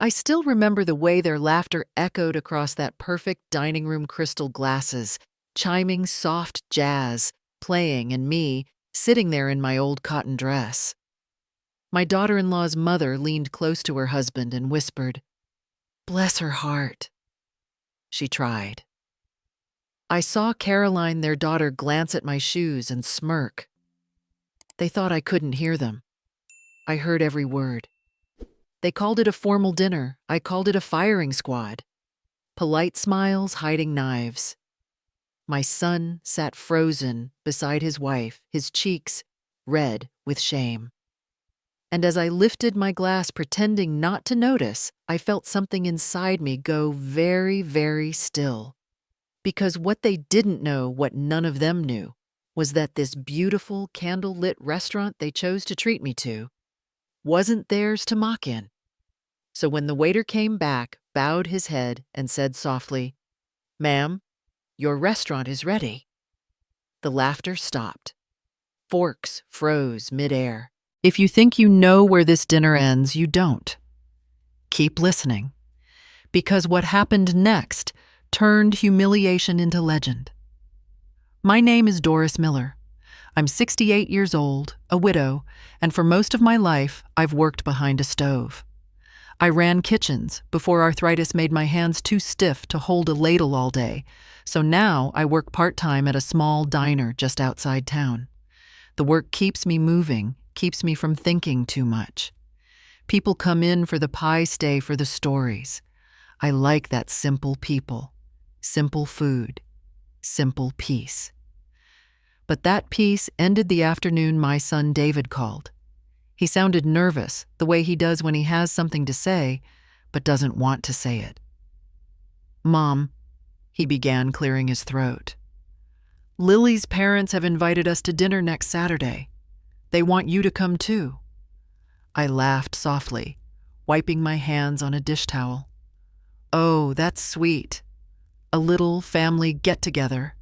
I still remember the way their laughter echoed across that perfect dining room crystal glasses, chiming soft jazz, playing, and me sitting there in my old cotton dress. My daughter-in-law's mother leaned close to her husband and whispered, "Bless her heart." She tried. I saw Caroline, their daughter, glance at my shoes and smirk. They thought I couldn't hear them. I heard every word. They called it a formal dinner. I called it a firing squad. Polite smiles hiding knives. My son sat frozen beside his wife, his cheeks red with shame. And as I lifted my glass pretending not to notice, I felt something inside me go very, very still. Because what they didn't know, what none of them knew, was that this beautiful candle-lit restaurant they chose to treat me to wasn't theirs to mock in. So when the waiter came back, bowed his head, and said softly, "Ma'am, your restaurant is ready," the laughter stopped. Forks froze midair. If you think you know where this dinner ends, you don't. Keep listening. Because what happened next turned humiliation into legend. My name is Doris Miller. I'm 68 years old, a widow, and for most of my life, I've worked behind a stove. I ran kitchens before arthritis made my hands too stiff to hold a ladle all day, so now I work part-time at a small diner just outside town. The work keeps me moving, keeps me from thinking too much. People come in for the pie, stay for the stories. I like that simple people, simple food, simple peace. But that peace ended the afternoon my son David called. He sounded nervous, the way he does when he has something to say, but doesn't want to say it. "Mom," he began, clearing his throat. "Lily's parents have invited us to dinner next Saturday. They want you to come too." I laughed softly, wiping my hands on a dish towel. "Oh, that's sweet. A little family get-together."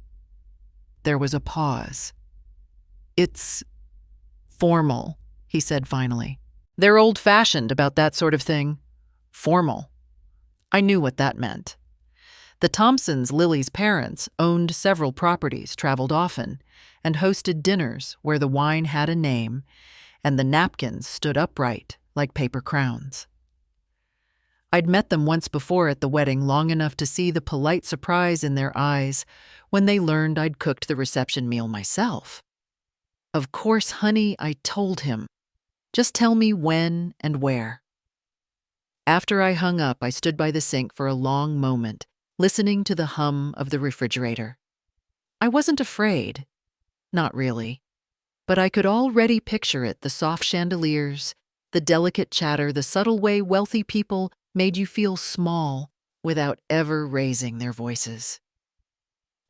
There was a pause. "It's formal," he said finally. "They're old-fashioned about that sort of thing. Formal." I knew what that meant. The Thompsons, Lily's parents, owned several properties, traveled often, and hosted dinners where the wine had a name and the napkins stood upright like paper crowns. I'd met them once before at the wedding, long enough to see the polite surprise in their eyes when they learned I'd cooked the reception meal myself. "Of course, honey," I told him. "Just tell me when and where." After I hung up, I stood by the sink for a long moment, listening to the hum of the refrigerator. I wasn't afraid. Not really. But I could already picture it, the soft chandeliers, the delicate chatter, the subtle way wealthy people made you feel small without ever raising their voices.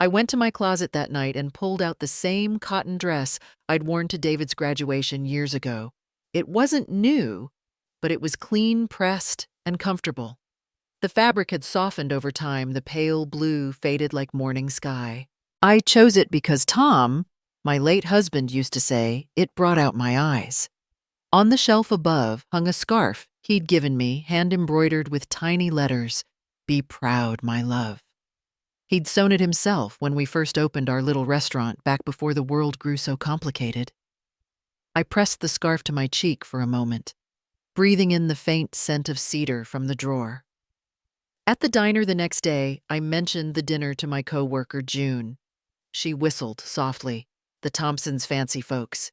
I went to my closet that night and pulled out the same cotton dress I'd worn to David's graduation years ago. It wasn't new, but it was clean pressed and comfortable. The fabric had softened over time, the pale blue faded like morning sky. I chose it because Tom, my late husband, used to say it brought out my eyes. On the shelf above hung a scarf he'd given me, hand-embroidered with tiny letters, "Be proud, my love." He'd sewn it himself when we first opened our little restaurant back before the world grew so complicated. I pressed the scarf to my cheek for a moment, breathing in the faint scent of cedar from the drawer. At the diner the next day, I mentioned the dinner to my co-worker, June. She whistled softly. "The Thompsons' fancy folks.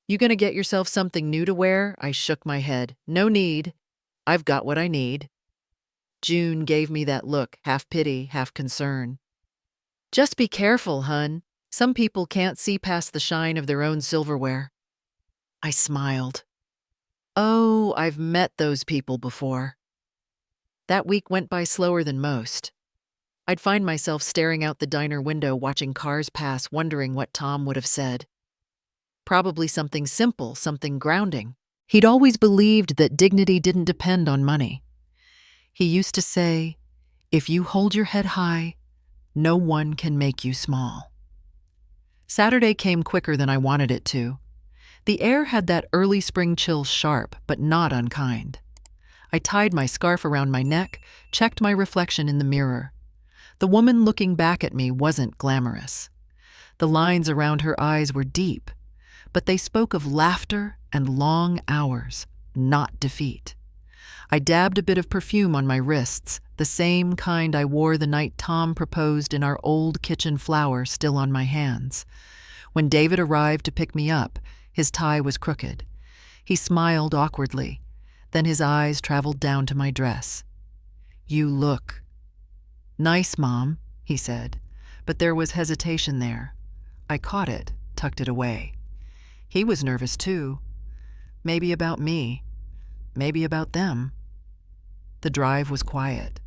You gonna get yourself something new to wear?" I shook my head. "No need. I've got what I need." June gave me that look, half pity, half concern. "Just be careful, hun. Some people can't see past the shine of their own silverware." I smiled. Oh, I've met those people before. That week went by slower than most. I'd find myself staring out the diner window, watching cars pass, wondering what Tom would have said. Probably something simple, something grounding. He'd always believed that dignity didn't depend on money. He used to say, "If you hold your head high, no one can make you small." Saturday came quicker than I wanted it to. The air had that early spring chill, sharp but not unkind. I tied my scarf around my neck, checked my reflection in the mirror. The woman looking back at me wasn't glamorous. The lines around her eyes were deep, but they spoke of laughter and long hours, not defeat. I dabbed a bit of perfume on my wrists, the same kind I wore the night Tom proposed in our old kitchen flower still on my hands. When David arrived to pick me up, his tie was crooked. He smiled awkwardly. Then his eyes traveled down to my dress. "You look nice, Mom," he said, but there was hesitation there. I caught it, tucked it away. He was nervous too. Maybe about me. Maybe about them. The drive was quiet.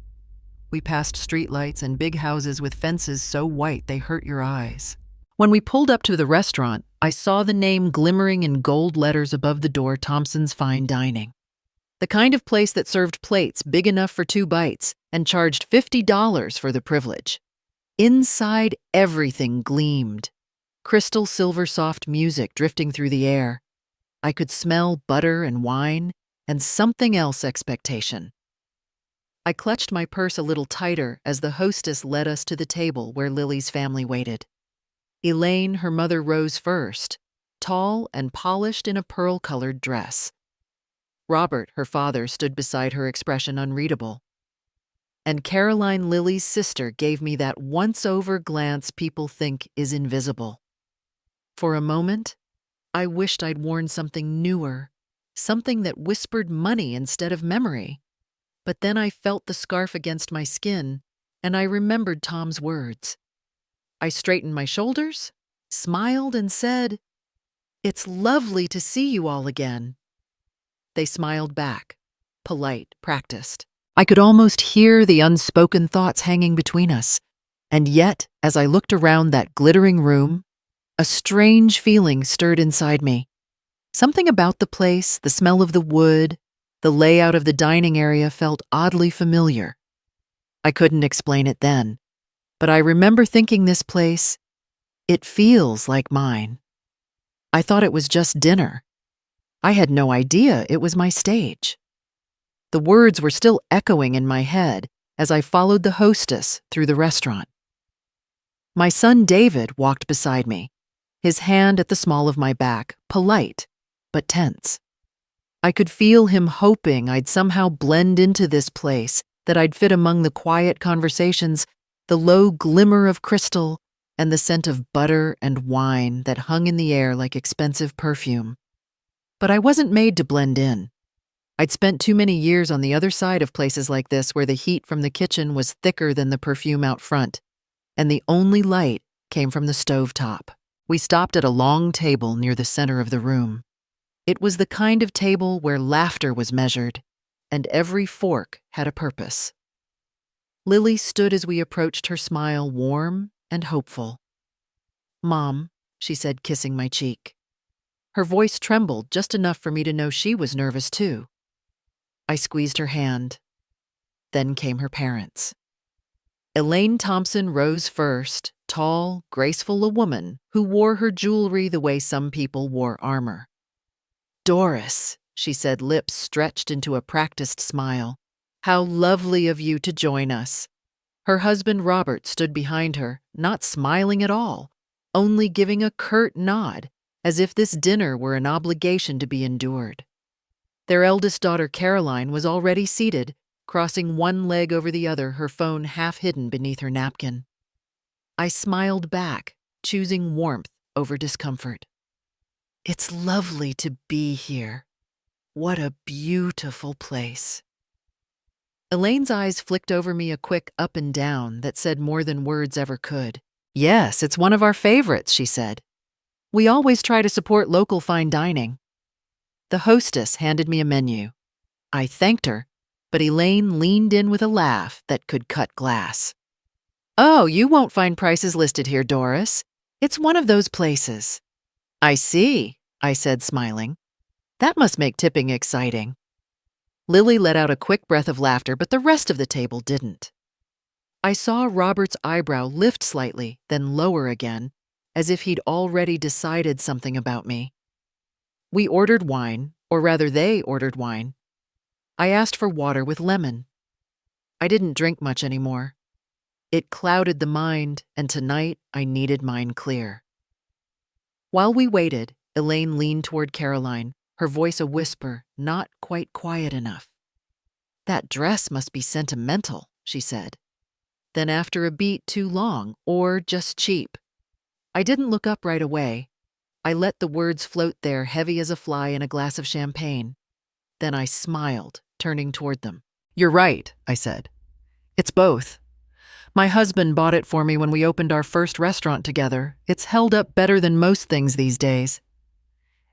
We passed streetlights and big houses with fences so white they hurt your eyes. When we pulled up to the restaurant, I saw the name glimmering in gold letters above the door, Thompson's Fine Dining. The kind of place that served plates big enough for 2 bites and charged $50 for the privilege. Inside, everything gleamed. Crystal silver soft music drifting through the air. I could smell butter and wine and something else expectation. I clutched my purse a little tighter as the hostess led us to the table where Lily's family waited. Elaine, her mother, rose first, tall and polished in a pearl-colored dress. Robert, her father, stood beside her, expression unreadable. And Caroline, Lily's sister, gave me that once-over glance people think is invisible. For a moment, I wished I'd worn something newer, something that whispered money instead of memory. But then I felt the scarf against my skin, and I remembered Tom's words. I straightened my shoulders, smiled, and said, "It's lovely to see you all again." They smiled back, polite, practiced. I could almost hear the unspoken thoughts hanging between us. And yet, as I looked around that glittering room, a strange feeling stirred inside me. Something about the place, the smell of the wood, the layout of the dining area felt oddly familiar. I couldn't explain it then, but I remember thinking this place, it feels like mine. I thought it was just dinner. I had no idea it was my stage. The words were still echoing in my head as I followed the hostess through the restaurant. My son David walked beside me, his hand at the small of my back, polite but tense. I could feel him hoping I'd somehow blend into this place, that I'd fit among the quiet conversations, the low glimmer of crystal, and the scent of butter and wine that hung in the air like expensive perfume. But I wasn't made to blend in. I'd spent too many years on the other side of places like this where the heat from the kitchen was thicker than the perfume out front, and the only light came from the stovetop. We stopped at a long table near the center of the room. It was the kind of table where laughter was measured, and every fork had a purpose. Lily stood as we approached, her smile warm and hopeful. "Mom," she said, kissing my cheek. Her voice trembled just enough for me to know she was nervous too. I squeezed her hand. Then came her parents. Elaine Thompson rose first, tall, graceful, a woman who wore her jewelry the way some people wore armor. "Doris," she said, lips stretched into a practiced smile. "How lovely of you to join us." Her husband Robert stood behind her, not smiling at all, only giving a curt nod, as if this dinner were an obligation to be endured. Their eldest daughter Caroline was already seated, crossing one leg over the other, her phone half hidden beneath her napkin. I smiled back, choosing warmth over discomfort. "It's lovely to be here. What a beautiful place." Elaine's eyes flicked over me, a quick up and down that said more than words ever could. "Yes, it's one of our favorites," she said. "We always try to support local fine dining." The hostess handed me a menu. I thanked her, but Elaine leaned in with a laugh that could cut glass. "Oh, you won't find prices listed here, Doris. It's one of those places." "I see," I said, smiling. "That must make tipping exciting." Lily let out a quick breath of laughter, but the rest of the table didn't. I saw Robert's eyebrow lift slightly, then lower again, as if he'd already decided something about me. We ordered wine, or rather they ordered wine. I asked for water with lemon. I didn't drink much anymore. It clouded the mind, and tonight I needed mine clear. While we waited, Elaine leaned toward Caroline, her voice a whisper, not quite quiet enough. "That dress must be sentimental," she said. Then after a beat too long, or just cheap. I didn't look up right away. I let the words float there heavy as a fly in a glass of champagne. Then I smiled, turning toward them. "You're right," I said. "It's both. My husband bought it for me when we opened our first restaurant together. It's held up better than most things these days."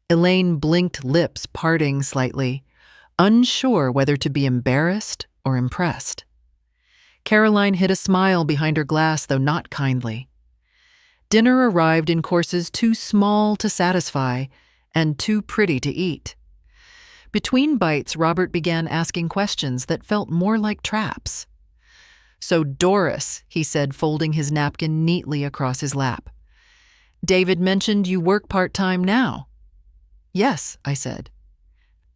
Elaine blinked, lips parting slightly, unsure whether to be embarrassed or impressed. Caroline hid a smile behind her glass, though not kindly. Dinner arrived in courses too small to satisfy and too pretty to eat. Between bites, Robert began asking questions that felt more like traps. "So Doris," he said, folding his napkin neatly across his lap. "David mentioned you work part-time now." "Yes," I said.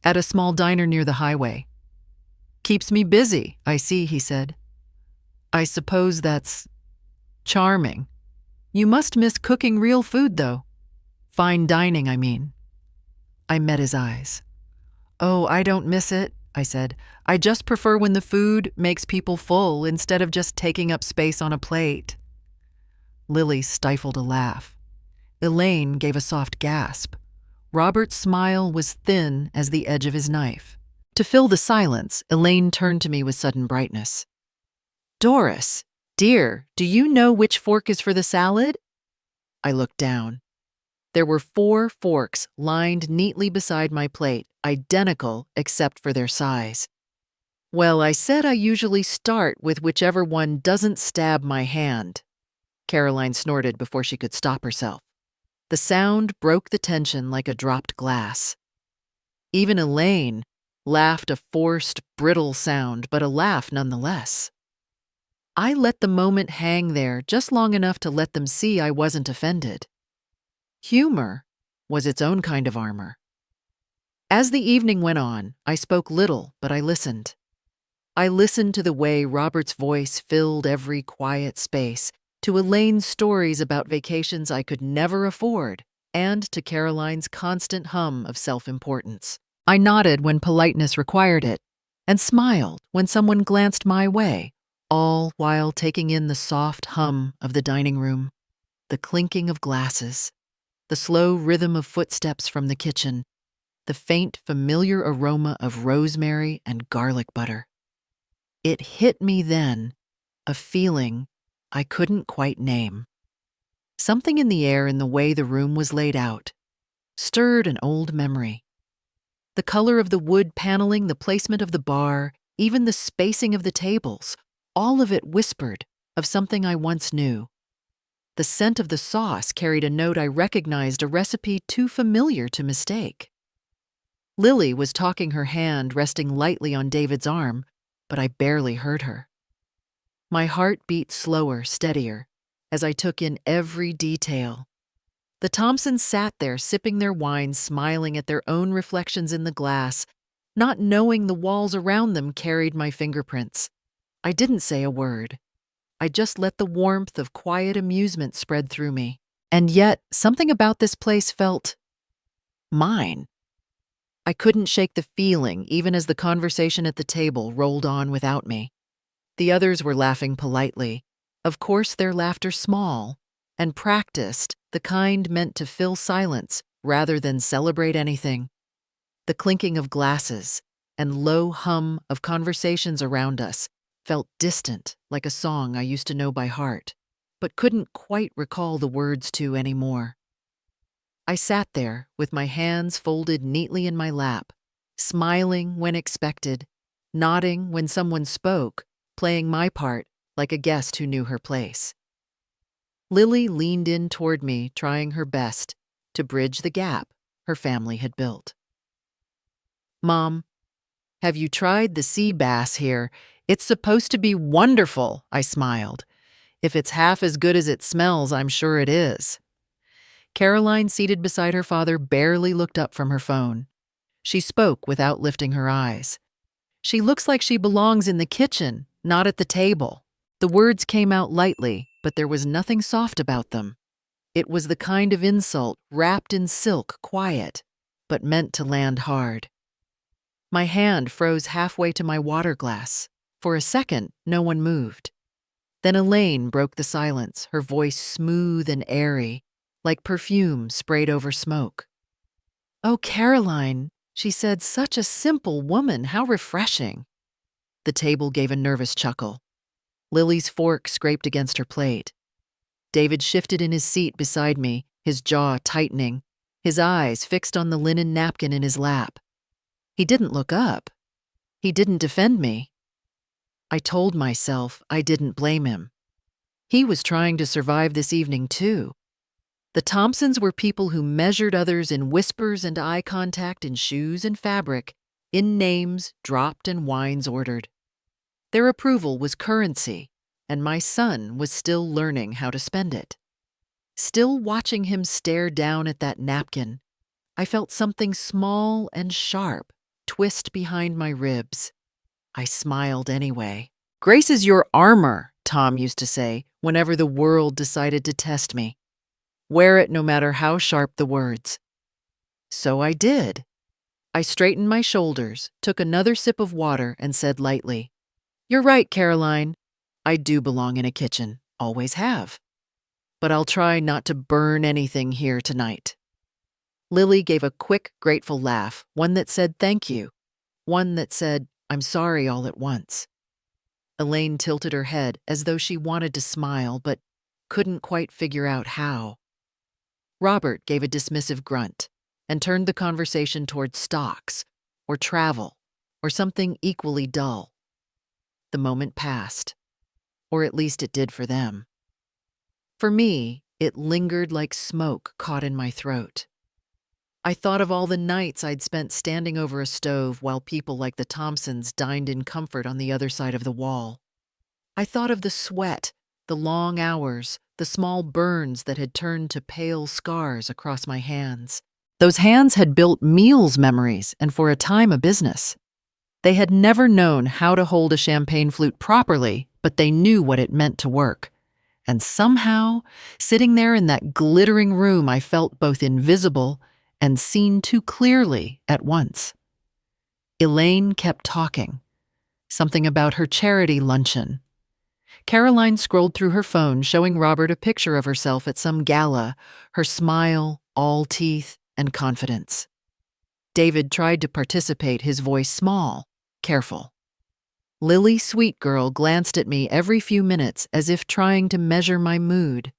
"At a small diner near the highway." "Keeps me busy, I see," he said. "I suppose that's charming. You must miss cooking real food, though. Fine dining, I mean." I met his eyes. "Oh, I don't miss it," I said. "I just prefer when the food makes people full instead of just taking up space on a plate." Lily stifled a laugh. Elaine gave a soft gasp. Robert's smile was thin as the edge of his knife. To fill the silence, Elaine turned to me with sudden brightness. "Doris, dear, do you know which fork is for the salad?" I looked down. There were 4 forks lined neatly beside my plate, identical except for their size. "Well, I said I usually start with whichever one doesn't stab my hand." Caroline snorted before she could stop herself. The sound broke the tension like a dropped glass. Even Elaine laughed, a forced, brittle sound, but a laugh nonetheless. I let the moment hang there just long enough to let them see I wasn't offended. Humor was its own kind of armor. As the evening went on, I spoke little, but I listened. I listened to the way Robert's voice filled every quiet space, to Elaine's stories about vacations I could never afford, and to Caroline's constant hum of self-importance. I nodded when politeness required it, and smiled when someone glanced my way, all while taking in the soft hum of the dining room, the clinking of glasses, the slow rhythm of footsteps from the kitchen, the faint, familiar aroma of rosemary and garlic butter. It hit me then, a feeling I couldn't quite name. Something in the air and the way the room was laid out stirred an old memory. The color of the wood paneling, the placement of the bar, even the spacing of the tables, all of it whispered of something I once knew. The scent of the sauce carried a note I recognized, a recipe too familiar to mistake. Lily was talking, her hand resting lightly on David's arm, but I barely heard her. My heart beat slower, steadier, as I took in every detail. The Thompsons sat there sipping their wine, smiling at their own reflections in the glass, not knowing the walls around them carried my fingerprints. I didn't say a word. I just let the warmth of quiet amusement spread through me. And yet, something about this place felt mine. I couldn't shake the feeling, even as the conversation at the table rolled on without me. The others were laughing politely. Of course, their laughter small and practiced, the kind meant to fill silence rather than celebrate anything. The clinking of glasses and low hum of conversations around us felt distant, like a song I used to know by heart, but couldn't quite recall the words to anymore. I sat there with my hands folded neatly in my lap, smiling when expected, nodding when someone spoke, playing my part like a guest who knew her place. Lily leaned in toward me, trying her best to bridge the gap her family had built. "Mom, have you tried the sea bass here? It's supposed to be wonderful," I smiled. "If it's half as good as it smells, I'm sure it is." Caroline, seated beside her father, barely looked up from her phone. She spoke without lifting her eyes. She looks like she belongs in the kitchen, not at the table." The words came out lightly, but there was nothing soft about them. It was the kind of insult wrapped in silk, quiet, but meant to land hard. My hand froze halfway to my water glass. For a second, no one moved. Then Elaine broke the silence, her voice smooth and airy, like perfume sprayed over smoke. "Oh, Caroline," she said, "such a simple woman, how refreshing." The table gave a nervous chuckle. Lily's fork scraped against her plate. David shifted in his seat beside me, his jaw tightening, his eyes fixed on the linen napkin in his lap. He didn't look up. He didn't defend me. I told myself I didn't blame him. He was trying to survive this evening, too. The Thompsons were people who measured others in whispers and eye contact, in shoes and fabric, in names dropped and wines ordered. Their approval was currency, and my son was still learning how to spend it. Still watching him stare down at that napkin, I felt something small and sharp twist behind my ribs. I smiled anyway. "Grace is your armor," Tom used to say whenever the world decided to test me. "Wear it no matter how sharp the words." So I did. I straightened my shoulders, took another sip of water, and said lightly, "You're right, Caroline. I do belong in a kitchen, always have. But I'll try not to burn anything here tonight." Lily gave a quick, grateful laugh, one that said thank you, one that said I'm sorry all at once. Elaine tilted her head as though she wanted to smile but couldn't quite figure out how. Robert gave a dismissive grunt and turned the conversation toward stocks or travel or something equally dull. The moment passed, or at least it did for them. For me, it lingered like smoke caught in my throat. I thought of all the nights I'd spent standing over a stove while people like the Thompsons dined in comfort on the other side of the wall. I thought of the sweat, the long hours, the small burns that had turned to pale scars across my hands. Those hands had built meals memories and for a time a business. They had never known how to hold a champagne flute properly, but they knew what it meant to work. And somehow, sitting there in that glittering room, I felt both invisible and seen too clearly at once. Elaine kept talking. Something about her charity luncheon. Caroline scrolled through her phone, showing Robert a picture of herself at some gala, her smile, all teeth and confidence. David tried to participate, his voice small, careful. Lily, sweet girl, glanced at me every few minutes as if trying to measure my mood.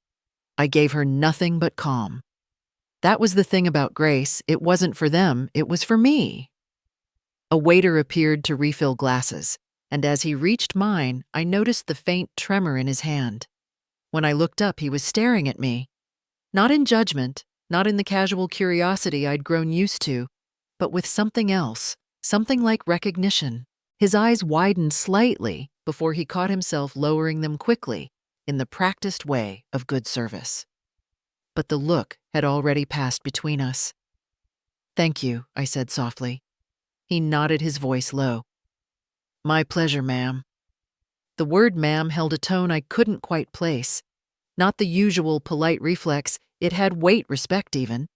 I gave her nothing but calm. That was the thing about Grace. It wasn't for them, it was for me. A waiter appeared to refill glasses, and as he reached mine, I noticed the faint tremor in his hand. When I looked up, he was staring at me. Not in judgment, not in the casual curiosity I'd grown used to, but with something else, something like recognition. His eyes widened slightly before he caught himself lowering them quickly, in the practiced way of good service. But the look had already passed between us. "Thank you," I said softly. He nodded, his voice low. "My pleasure, ma'am." The word ma'am held a tone I couldn't quite place. Not the usual polite reflex, it had weight, respect even.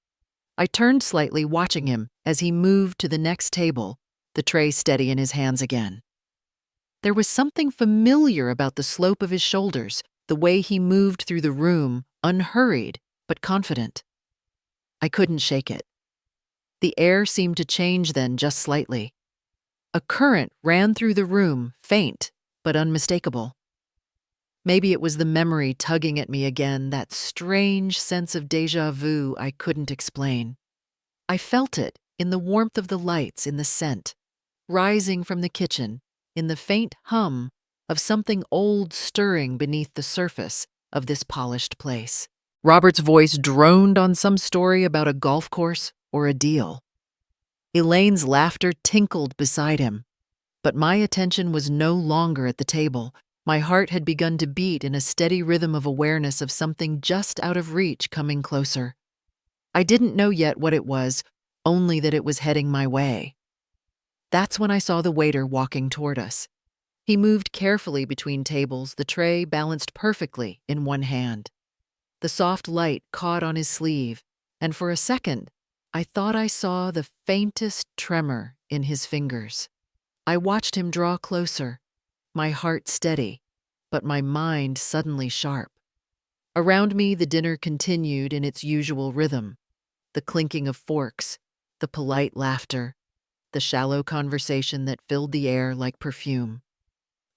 I turned slightly, watching him as he moved to the next table, the tray steady in his hands again. There was something familiar about the slope of his shoulders, the way he moved through the room, unhurried but confident. I couldn't shake it. The air seemed to change then, just slightly. A current ran through the room, faint but unmistakable. Maybe it was the memory tugging at me again, that strange sense of déjà vu I couldn't explain. I felt it in the warmth of the lights, in the scent, rising from the kitchen, in the faint hum of something old stirring beneath the surface of this polished place. Robert's voice droned on some story about a golf course or a deal. Elaine's laughter tinkled beside him, but my attention was no longer at the table. My heart had begun to beat in a steady rhythm of awareness of something just out of reach coming closer. I didn't know yet what it was, only that it was heading my way. That's when I saw the waiter walking toward us. He moved carefully between tables, the tray balanced perfectly in one hand. The soft light caught on his sleeve, and for a second, I thought I saw the faintest tremor in his fingers. I watched him draw closer, my heart steady, but my mind suddenly sharp. Around me, the dinner continued in its usual rhythm, the clinking of forks, the polite laughter, the shallow conversation that filled the air like perfume.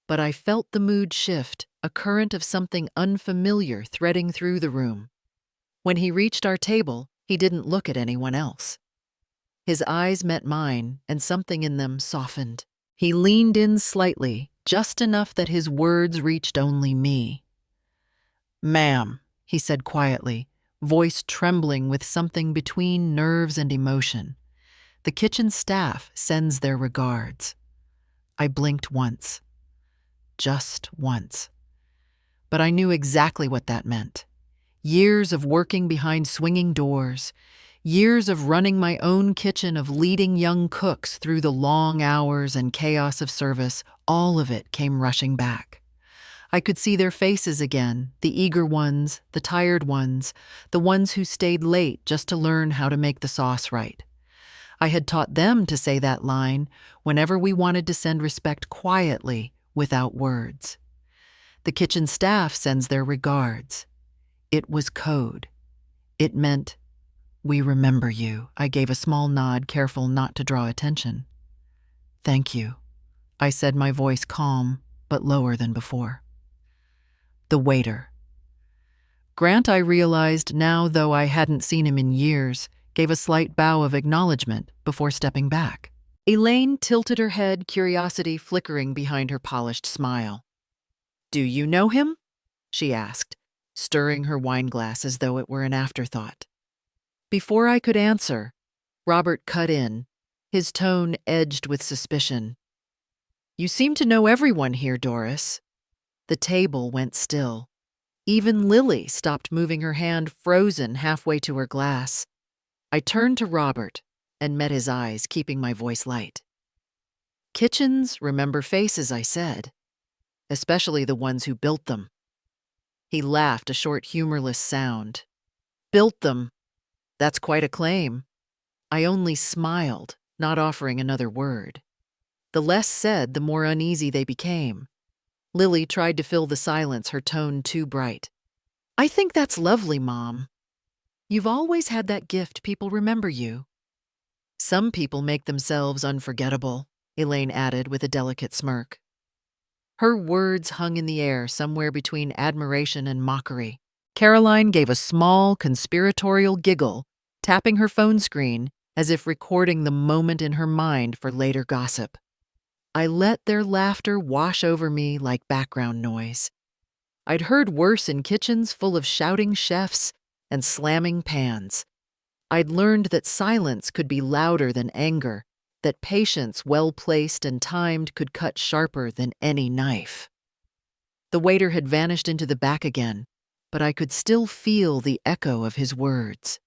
But I felt the mood shift, a current of something unfamiliar threading through the room. When he reached our table, he didn't look at anyone else. His eyes met mine, and something in them softened. He leaned in slightly, just enough that his words reached only me. "Ma'am," he said quietly, voice trembling with something between nerves and emotion. "The kitchen staff sends their regards." I blinked once. Just once. But I knew exactly what that meant. Years of working behind swinging doors, years of running my own kitchen, of leading young cooks through the long hours and chaos of service, all of it came rushing back. I could see their faces again, the eager ones, the tired ones, the ones who stayed late just to learn how to make the sauce right. I had taught them to say that line whenever we wanted to send respect quietly, without words. The kitchen staff sends their regards. It was code. It meant, "We remember you." I gave a small nod, careful not to draw attention. "Thank you," I said, my voice calm, but lower than before. The waiter. Grant, I realized now, though I hadn't seen him in years, gave a slight bow of acknowledgement before stepping back. Elaine tilted her head, curiosity flickering behind her polished smile. "Do you know him?" she asked, stirring her wineglass as though it were an afterthought. Before I could answer, Robert cut in, his tone edged with suspicion. "You seem to know everyone here, Doris." The table went still. Even Lily stopped moving, her hand frozen halfway to her glass. I turned to Robert and met his eyes, keeping my voice light. "Kitchens remember faces," I said, "especially the ones who built them." He laughed, a short, humorless sound. "Built them? That's quite a claim." I only smiled, not offering another word. The less said, the more uneasy they became. Lily tried to fill the silence, her tone too bright. "I think that's lovely, Mom. You've always had that gift. People remember you." "Some people make themselves unforgettable," Elaine added with a delicate smirk. Her words hung in the air, somewhere between admiration and mockery. Caroline gave a small, conspiratorial giggle, tapping her phone screen as if recording the moment in her mind for later gossip. I let their laughter wash over me like background noise. I'd heard worse in kitchens full of shouting chefs and slamming pans. I'd learned that silence could be louder than anger, that patience well placed and timed could cut sharper than any knife. The waiter had vanished into the back again, but I could still feel the echo of his words.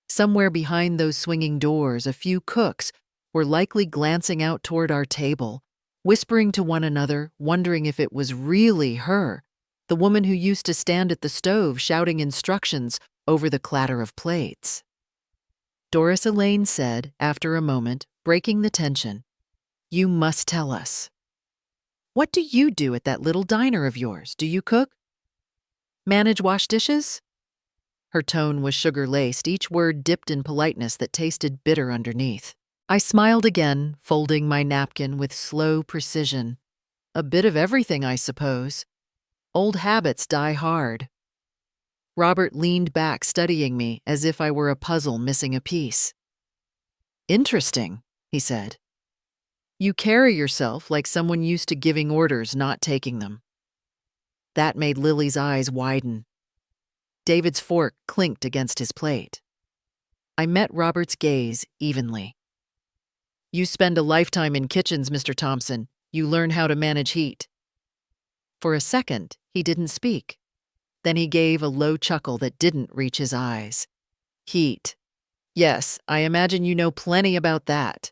Somewhere behind those swinging doors, a few cooks were likely glancing out toward our table, whispering to one another, wondering if it was really her, the woman who used to stand at the stove shouting instructions over the clatter of plates. Doris Elaine said, after a moment, breaking the tension, "You must tell us. What do you do at that little diner of yours? Do you cook? Manage wash dishes?" Her tone was sugar-laced, each word dipped in politeness that tasted bitter underneath. I smiled again, folding my napkin with slow precision. "A bit of everything, I suppose. Old habits die hard." Robert leaned back, studying me as if I were a puzzle missing a piece. "Interesting," he said. "You carry yourself like someone used to giving orders, not taking them." That made Lily's eyes widen. David's fork clinked against his plate. I met Robert's gaze evenly. "You spend a lifetime in kitchens, Mr. Thompson. You learn how to manage heat." For a second, he didn't speak. Then he gave a low chuckle that didn't reach his eyes. "Heat. Yes, I imagine you know plenty about that.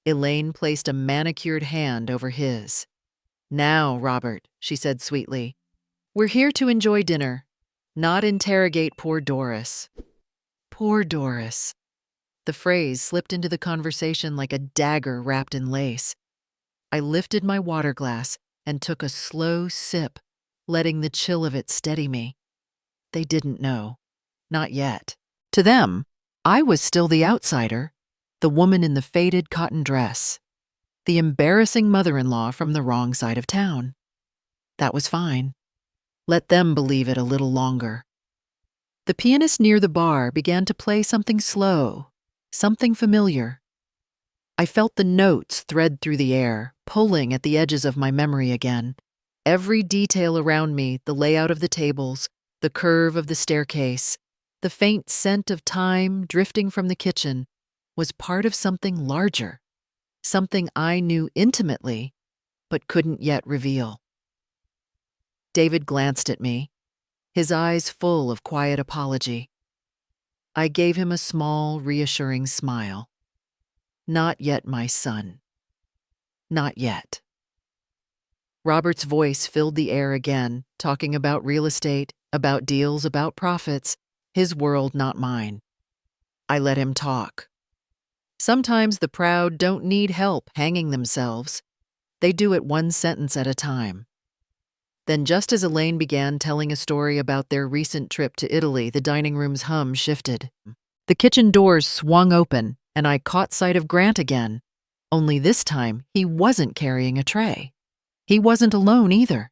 Elaine placed a manicured hand over his. "Now, Robert," she said sweetly, "we're here to enjoy dinner, not interrogate poor Doris." Poor Doris. The phrase slipped into the conversation like a dagger wrapped in lace. I lifted my water glass and took a slow sip, letting the chill of it steady me. They didn't know. Not yet. To them, I was still the outsider, the woman in the faded cotton dress, the embarrassing mother-in-law from the wrong side of town. That was fine. Let them believe it a little longer. The pianist near the bar began to play something slow, something familiar. I felt the notes thread through the air, pulling at the edges of my memory again. Every detail around me, the layout of the tables, the curve of the staircase, the faint scent of thyme drifting from the kitchen, was part of something larger, something I knew intimately, but couldn't yet reveal. David glanced at me, his eyes full of quiet apology. I gave him a small, reassuring smile. Not yet, my son. Not yet. Robert's voice filled the air again, talking about real estate, about deals, about profits, his world, not mine. I let him talk. Sometimes the proud don't need help hanging themselves. They do it one sentence at a time. Then, just as Elaine began telling a story about their recent trip to Italy, the dining room's hum shifted. The kitchen doors swung open, and I caught sight of Grant again. Only this time, he wasn't carrying a tray. He wasn't alone either.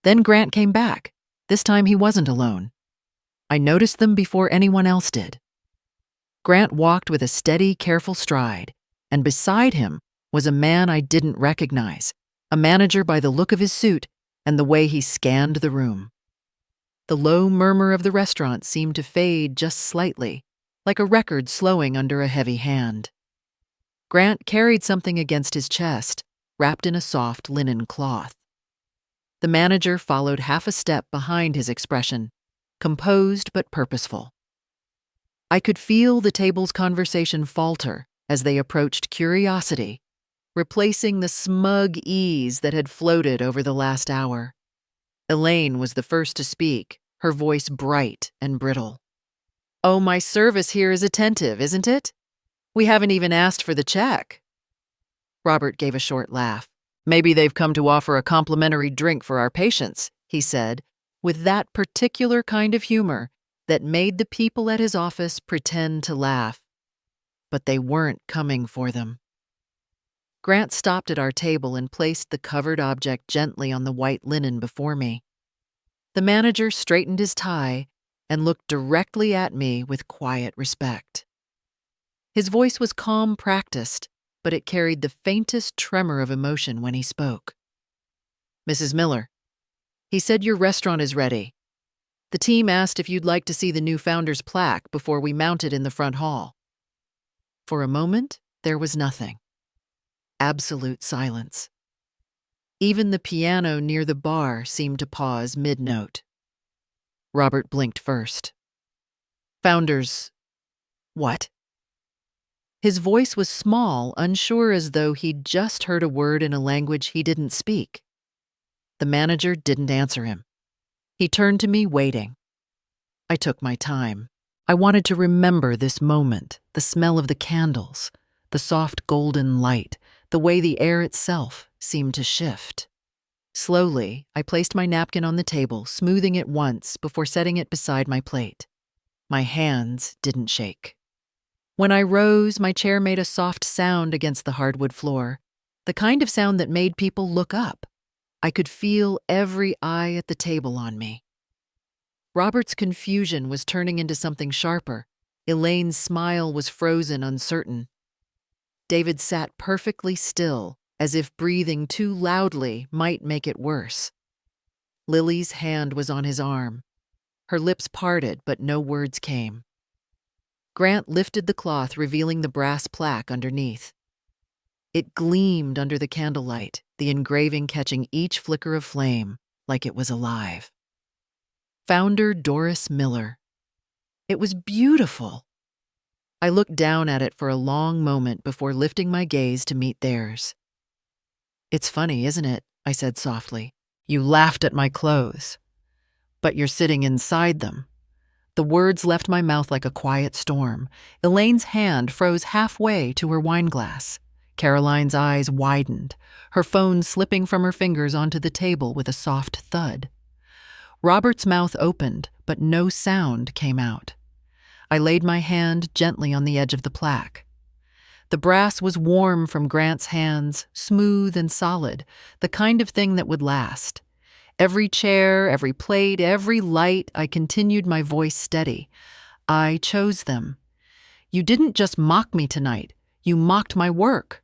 Then Grant came back. This time he wasn't alone. I noticed them before anyone else did. Grant walked with a steady, careful stride, and beside him was a man I didn't recognize, a manager by the look of his suit and the way he scanned the room. The low murmur of the restaurant seemed to fade just slightly, like a record slowing under a heavy hand. Grant carried something against his chest, wrapped in a soft linen cloth. The manager followed half a step behind his expression, composed but purposeful. I could feel the table's conversation falter as they approached curiosity, replacing the smug ease that had floated over the last hour. Elaine was the first to speak, her voice bright and brittle. "Oh, my service here is attentive, isn't it? We haven't even asked for the check." Robert gave a short laugh. "Maybe they've come to offer a complimentary drink for our patients," he said, with that particular kind of humor that made the people at his office pretend to laugh. But they weren't coming for them. Grant stopped at our table and placed the covered object gently on the white linen before me. The manager straightened his tie and looked directly at me with quiet respect. His voice was calm, practiced, but it carried the faintest tremor of emotion when he spoke. "Mrs. Miller, he said your restaurant is ready. The team asked if you'd like to see the new founder's plaque before we mount it in the front hall." For a moment, there was nothing. Absolute silence. Even the piano near the bar seemed to pause mid-note. Robert blinked first. "Founders... what?" His voice was small, unsure, as though he'd just heard a word in a language he didn't speak. The manager didn't answer him. He turned to me, waiting. I took my time. I wanted to remember this moment, the smell of the candles, the soft golden light, the way the air itself seemed to shift. Slowly, I placed my napkin on the table, smoothing it once before setting it beside my plate. My hands didn't shake. When I rose, my chair made a soft sound against the hardwood floor, the kind of sound that made people look up. I could feel every eye at the table on me. Robert's confusion was turning into something sharper. Elaine's smile was frozen, uncertain. David sat perfectly still, as if breathing too loudly might make it worse. Lily's hand was on his arm. Her lips parted, but no words came. Grant lifted the cloth, revealing the brass plaque underneath. It gleamed under the candlelight, the engraving catching each flicker of flame like it was alive. Founder Doris Miller. It was beautiful. I looked down at it for a long moment before lifting my gaze to meet theirs. "It's funny, isn't it?" I said softly. "You laughed at my clothes, but you're sitting inside them." The words left my mouth like a quiet storm. Elaine's hand froze halfway to her wineglass. Caroline's eyes widened, her phone slipping from her fingers onto the table with a soft thud. Robert's mouth opened, but no sound came out. I laid my hand gently on the edge of the plaque. The brass was warm from Grant's hands, smooth and solid, the kind of thing that would last. Every chair, every plate, every light, I continued my voice steady. "I chose them. You didn't just mock me tonight, you mocked my work."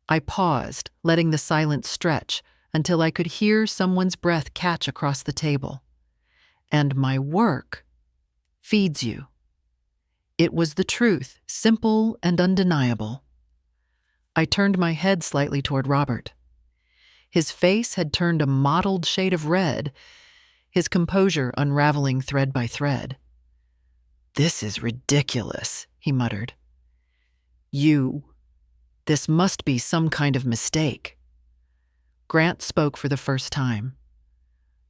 I paused, letting the silence stretch until I could hear someone's breath catch across the table. "And my work feeds you." It was the truth, simple and undeniable. I turned my head slightly toward Robert. His face had turned a mottled shade of red, his composure unraveling thread by thread. "This is ridiculous," he muttered. This must be some kind of mistake." Grant spoke for the first time.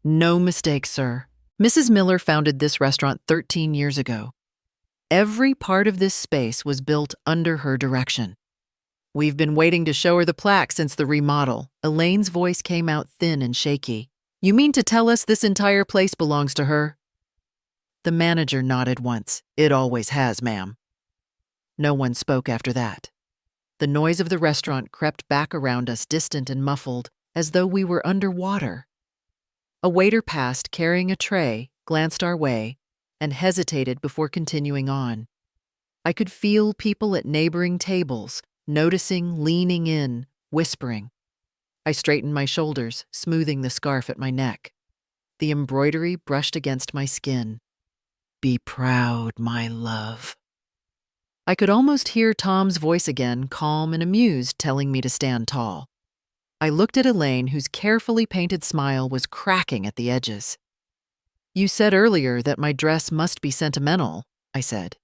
"No mistake, sir. Mrs. Miller founded this restaurant 13 years ago. Every part of this space was built under her direction. We've been waiting to show her the plaque since the remodel." Elaine's voice came out thin and shaky. "You mean to tell us this entire place belongs to her?" The manager nodded once. "It always has, ma'am." No one spoke after that. The noise of the restaurant crept back around us, distant and muffled, as though we were underwater. A waiter passed carrying a tray, glanced our way, and hesitated before continuing on. I could feel people at neighboring tables, noticing, leaning in, whispering. I straightened my shoulders, smoothing the scarf at my neck. The embroidery brushed against my skin. "Be proud, my love." I could almost hear Tom's voice again, calm and amused, telling me to stand tall. I looked at Elaine, whose carefully painted smile was cracking at the edges. "You said earlier that my dress must be sentimental," I said.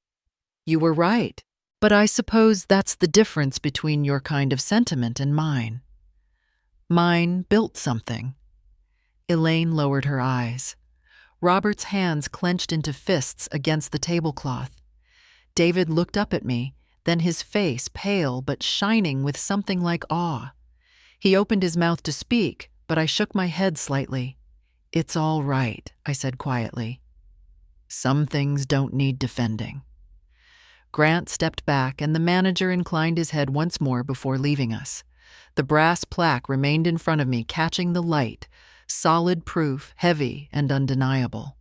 "You were right, but I suppose that's the difference between your kind of sentiment and mine. Mine built something." Elaine lowered her eyes. Robert's hands clenched into fists against the tablecloth. David looked up at me, then his face pale but shining with something like awe. He opened his mouth to speak, but I shook my head slightly. "It's all right," I said quietly. "Some things don't need defending." Grant stepped back, and the manager inclined his head once more before leaving us. The brass plaque remained in front of me, catching the light, solid proof, heavy and undeniable.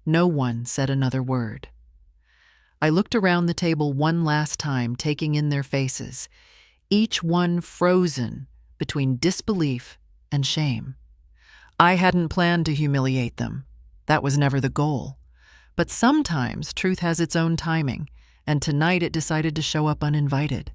No one said another word. I looked around the table one last time, taking in their faces, each one frozen between disbelief and shame. I hadn't planned to humiliate them. That was never the goal. But sometimes truth has its own timing, and tonight it decided to show up uninvited.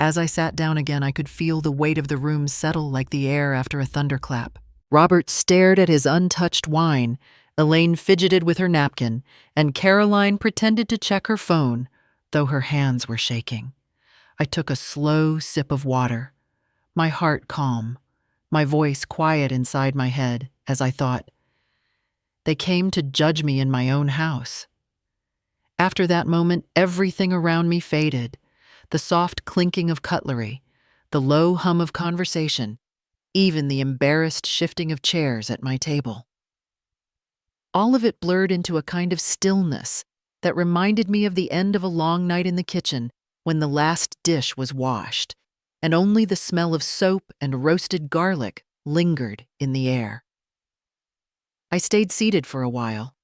As I sat down again, I could feel the weight of the room settle like the air after a thunderclap. Robert stared at his untouched wine, Elaine fidgeted with her napkin, and Caroline pretended to check her phone, though her hands were shaking. I took a slow sip of water, my heart calm, my voice quiet inside my head as I thought, they came to judge me in my own house. After that moment, everything around me faded, the soft clinking of cutlery, the low hum of conversation, even the embarrassed shifting of chairs at my table. All of it blurred into a kind of stillness that reminded me of the end of a long night in the kitchen when the last dish was washed, and only the smell of soap and roasted garlic lingered in the air. I stayed seated for a while,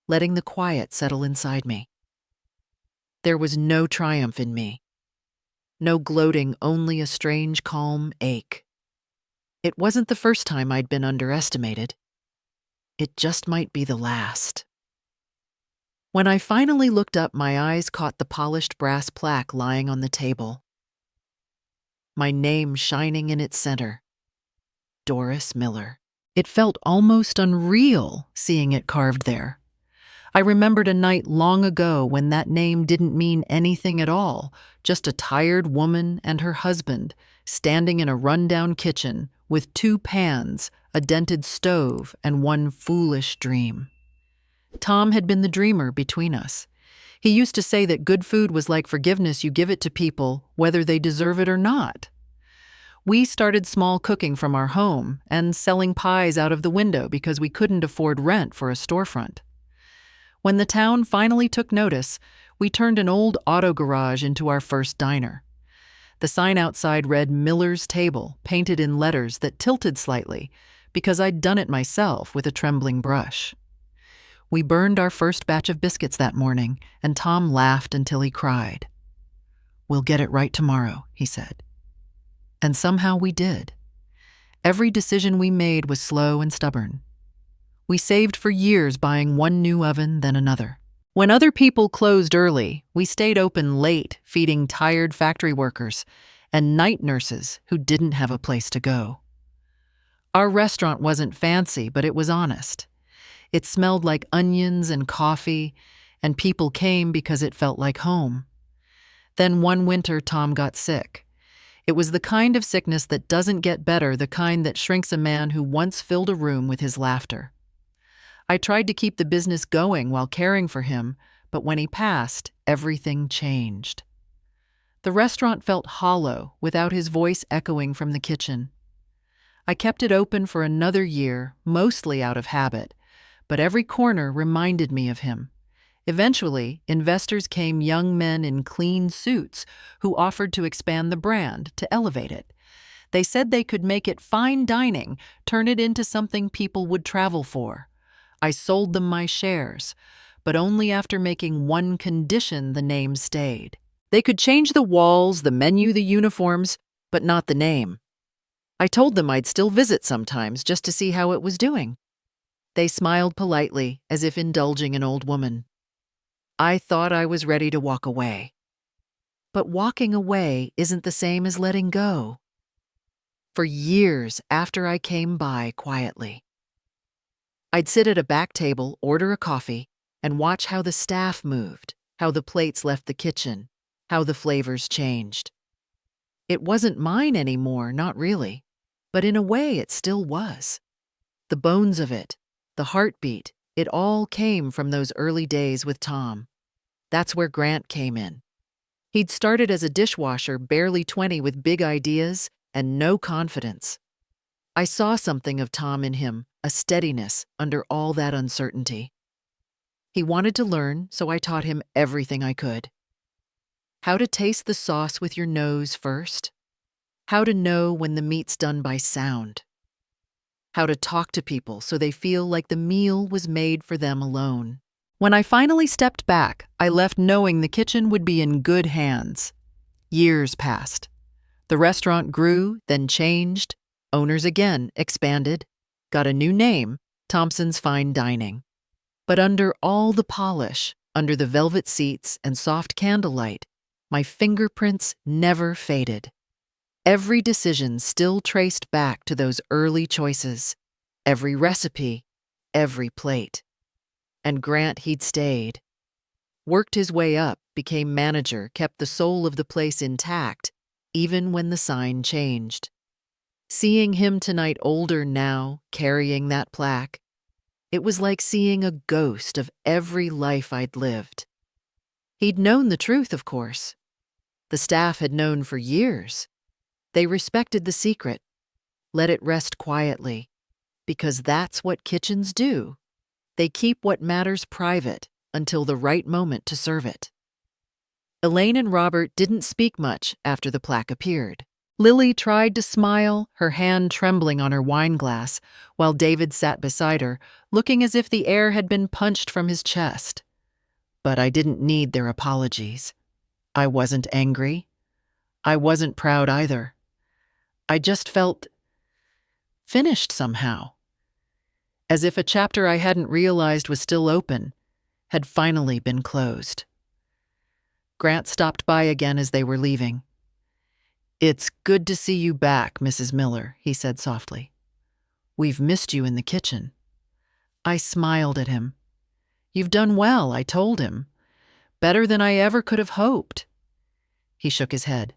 letting the quiet settle inside me. There was no triumph in me, no gloating, only a strange, calm ache. It wasn't the first time I'd been underestimated. It just might be the last. When I finally looked up, my eyes caught the polished brass plaque lying on the table. My name shining in its center. Doris Miller. It felt almost unreal seeing it carved there. I remembered a night long ago when that name didn't mean anything at all, just a tired woman and her husband standing in a rundown kitchen with 2 pans, a dented stove, and one foolish dream. Tom had been the dreamer between us. He used to say that good food was like forgiveness, you give it to people whether they deserve it or not. We started small cooking from our home and selling pies out of the window because we couldn't afford rent for a storefront. When the town finally took notice, we turned an old auto garage into our first diner. The sign outside read Miller's Table, painted in letters that tilted slightly because I'd done it myself with a trembling brush. We burned our first batch of biscuits that morning, and Tom laughed until he cried. "We'll get it right tomorrow," he said. And somehow we did. Every decision we made was slow and stubborn. We saved for years buying one new oven, then another. When other people closed early, we stayed open late, feeding tired factory workers and night nurses who didn't have a place to go. Our restaurant wasn't fancy, but it was honest. It smelled like onions and coffee, and people came because it felt like home. Then one winter, Tom got sick. It was the kind of sickness that doesn't get better, the kind that shrinks a man who once filled a room with his laughter. I tried to keep the business going while caring for him, but when he passed, everything changed. The restaurant felt hollow without his voice echoing from the kitchen. I kept it open for another year, mostly out of habit, but every corner reminded me of him. Eventually, investors came, young men in clean suits who offered to expand the brand, to elevate it. They said they could make it fine dining, turn it into something people would travel for. I sold them my shares, but only after making one condition: the name stayed. They could change the walls, the menu, the uniforms, but not the name. I told them I'd still visit sometimes just to see how it was doing. They smiled politely, as if indulging an old woman. I thought I was ready to walk away. But walking away isn't the same as letting go. For years after I came by quietly, I'd sit at a back table, order a coffee, and watch how the staff moved, how the plates left the kitchen, how the flavors changed. It wasn't mine anymore, not really, but in a way it still was. The bones of it, the heartbeat, it all came from those early days with Tom. That's where Grant came in. He'd started as a dishwasher, barely 20, with big ideas and no confidence. I saw something of Tom in him, a steadiness under all that uncertainty. He wanted to learn, so I taught him everything I could. How to taste the sauce with your nose first. How to know when the meat's done by sound. How to talk to people so they feel like the meal was made for them alone. When I finally stepped back, I left knowing the kitchen would be in good hands. Years passed. The restaurant grew, then changed. Owners again expanded, got a new name, Thompson's Fine Dining. But under all the polish, under the velvet seats and soft candlelight, my fingerprints never faded. Every decision still traced back to those early choices, every recipe, every plate. And Grant, he'd stayed. Worked his way up, became manager, kept the soul of the place intact, even when the sign changed. Seeing him tonight, older now, carrying that plaque, it was like seeing a ghost of every life I'd lived. He'd known the truth, of course. The staff had known for years. They respected the secret, let it rest quietly, because that's what kitchens do. They keep what matters private until the right moment to serve it. Elaine and Robert didn't speak much after the plaque appeared. Lily tried to smile, her hand trembling on her wine glass, while David sat beside her, looking as if the air had been punched from his chest. But I didn't need their apologies. I wasn't angry. I wasn't proud either. I just felt finished somehow. As if a chapter I hadn't realized was still open had finally been closed. Grant stopped by again as they were leaving. "It's good to see you back, Mrs. Miller," he said softly. "We've missed you in the kitchen." I smiled at him. You've done well, I told him. Better than I ever could have hoped. He shook his head.